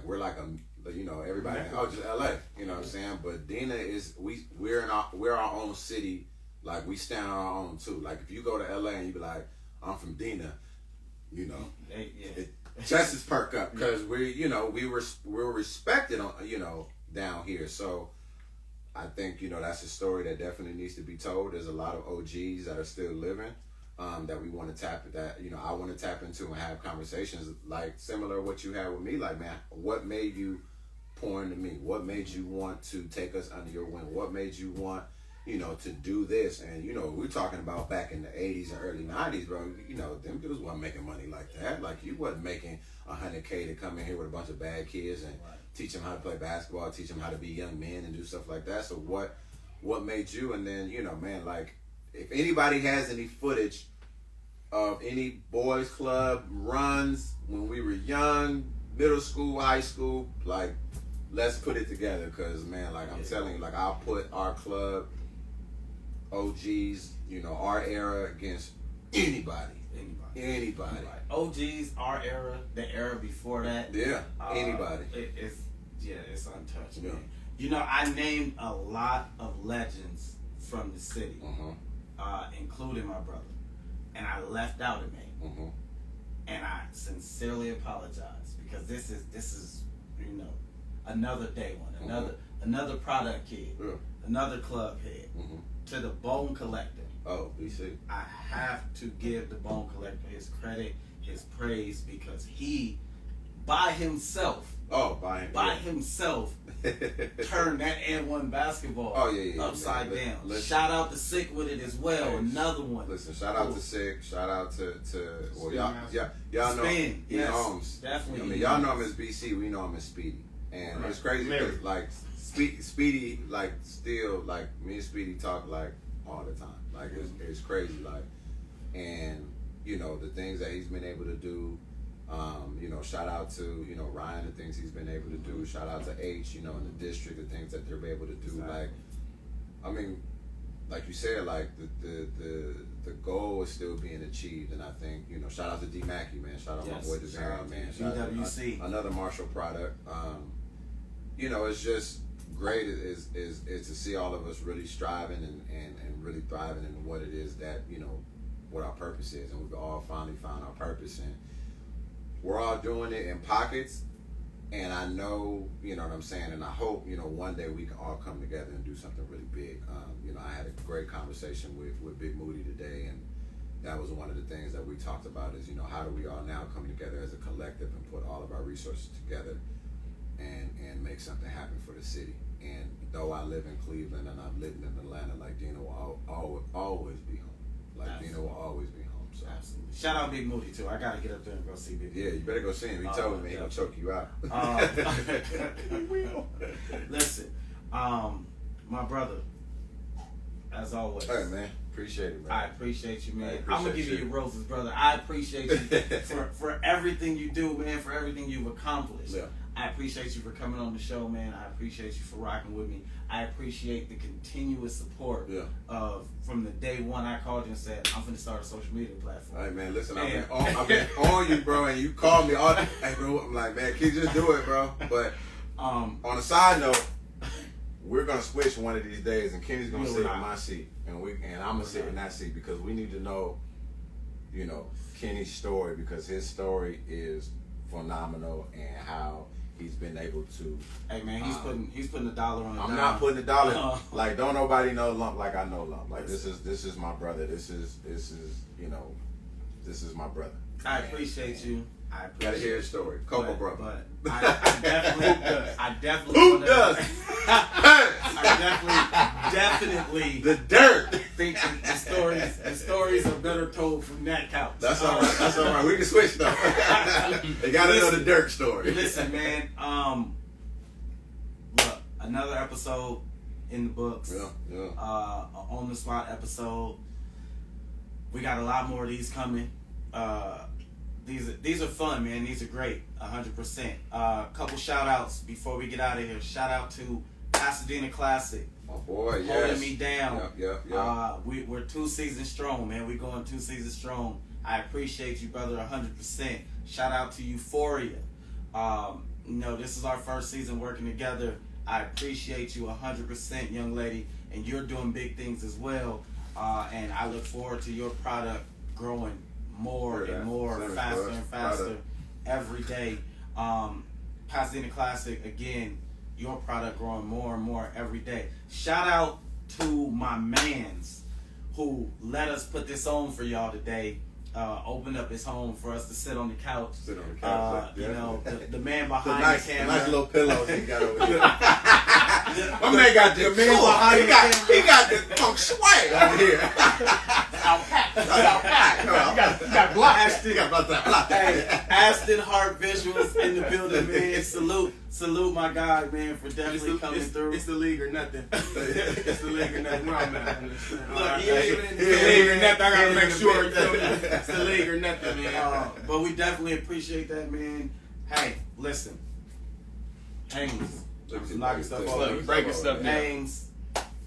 we're like a, you know, everybody, just LA, you know what I'm saying? But Dina is, we're our own city. Like, we stand on our own too. Like, if you go to LA and you be like, I'm from Dina, you know, chest is perk up, because we're respected on, you know, down here. So I think, that's a story that definitely needs to be told. There's a lot of OGs that are still living, that we want to I want to tap into and have conversations like similar to what you had with me. Like, man, what made you pour into me? What made you want to take us under your wing? What made you want, to do this? And, we're talking about back in the 80s and early 90s, bro. Them dudes weren't making money like that. Like, you wasn't making $100K to come in here with a bunch of bad kids and teach them how to play basketball, teach them how to be young men and do stuff like that. So what made you? And then, man, like, if anybody has any footage of any boys club runs when we were young, middle school, high school, like, let's put it together. Because, man, like, I'm telling you, like, I'll put our club OGs, our era against anybody. OGs, our era, the era before that. Yeah, anybody. It's untouched, man. I named a lot of legends from the city, including my brother, and I left out a name, and I sincerely apologize because this is another day one, another product kid, another club head, to the Bone Collector. Oh, BC. I have to give the Bone Collector his credit, his praise, because he, by himself, turned that N.B.A. basketball upside down. Listen, shout out to Sick with it as well. Hey, another one. Listen, shout out to Sick. Shout out to y'all know Spin. Yes, definitely. I mean, y'all know him as BC. We know him as Speedy, and it's crazy because like Speedy, like still like me and Speedy talk like all the time. Like it's crazy. Like, and the things that he's been able to do. Shout out to, Ryan, the things he's been able to do. Shout out to H, in the district, the things that they're able to do. Exactly. Like, I mean, like you said, like the goal is still being achieved. And I think, shout out to D Mackey, man. Shout out my boy Devin, man. Shout out to another Marshall product. It's just great is to see all of us really striving and really thriving in what it is that, what our purpose is. And we've all finally found our purpose. And we're all doing it in pockets, and I know, what I'm saying, and I hope, one day we can all come together and do something really big. I had a great conversation with Big Moody today, and that was one of the things that we talked about is, how do we all now come together as a collective and put all of our resources together and make something happen for the city. And though I live in Cleveland and I've lived in Atlanta, like, Dina will always be home. Like, absolutely. Dina will always be home. So. Absolutely. Shout out Big Moody too. I gotta get up there and go see Big Moody. Yeah, you better go see him. He told me he's gonna choke you out. He will. Listen, my brother, as always. Hey man, appreciate it, man. I appreciate you, man. I'm gonna give you your roses, brother. I appreciate you for everything you do, man. For everything you've accomplished. Yeah. I appreciate you for coming on the show, man. I appreciate you for rocking with me. I appreciate the continuous support of from the day one I called you and said, I'm finna start a social media platform. All right, man, listen, I've been on you, bro, and you called me all hey, bro, I'm like, man, can you just do it, bro? But on a side note, we're gonna switch one of these days, and Kenny's gonna sit in my seat, and I'm gonna sit in that seat because we need to know, Kenny's story, because his story is phenomenal and how he's been able to. Hey man, he's putting a dollar on it. I'm not putting a dollar. Like, don't nobody know Lump like I know Lump. Like, this is my brother. This is my brother. I appreciate you. Gotta hear his story, Coco brother. But I definitely. Who does? I definitely. The dirt. Think the stories are better told from that couch. That's all right. That's all right. We can switch though. They gotta know the dirt story. Listen, man. Look, another episode in the books. Yeah. On the spot episode. We got a lot more of these coming. These are fun, man. These are great, 100%. Couple shout outs before we get out of here. Shout out to Pasadena Classic. My boy, yes. Holding me down. Yep. We're 2 seasons strong, man. We're going 2 seasons strong. I appreciate you, brother, 100%. Shout out to Euphoria. This is our first season working together. I appreciate you 100%, young lady. And you're doing big things as well. And I look forward to your product growing more and more, faster and faster every day. Pasadena Classic, again, your product growing more and more every day. Shout out to my mans who let us put this on for y'all today. Opened up his home for us to sit on the couch. Sit on the couch. You know, the man behind the camera. nice little pillows he got over here. My man got the man behind he got the funk swag over here. You got blocked. You got blocked. Hey, Aston Hart Visuals in the building, man. Salute my guy, man, for definitely coming through. It's the league or nothing. It's the league or nothing. Where I'm at. Look, It's the league or nothing. I gotta make sure. You feel me? It's the league or nothing, man. But we definitely appreciate that, man. Hey, listen. Haynes. Knocking stuff off. Look, breaking stuff down. Haynes,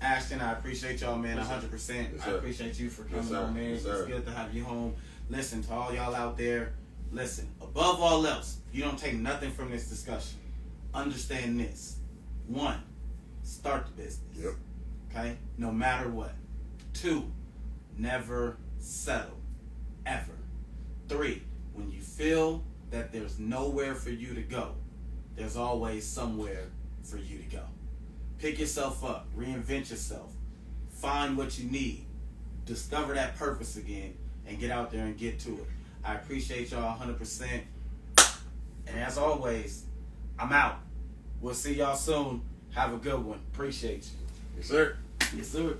Ashton, I appreciate y'all, man, 100%. Yes, I sir. appreciate you for Yes, coming sir. on, man. Yes, sir. It's good to have you home. Listen, to all y'all out there, listen, above all else, you don't take nothing from this discussion. Understand this. 1, start the business. Yep. Okay? No matter what. 2, never settle. Ever. 3, when you feel that there's nowhere for you to go, there's always somewhere for you to go. Pick yourself up. Reinvent yourself. Find what you need. Discover that purpose again and get out there and get to it. I appreciate y'all 100%. And as always, I'm out. We'll see y'all soon. Have a good one. Appreciate you. Yes, sir. Yes, sir.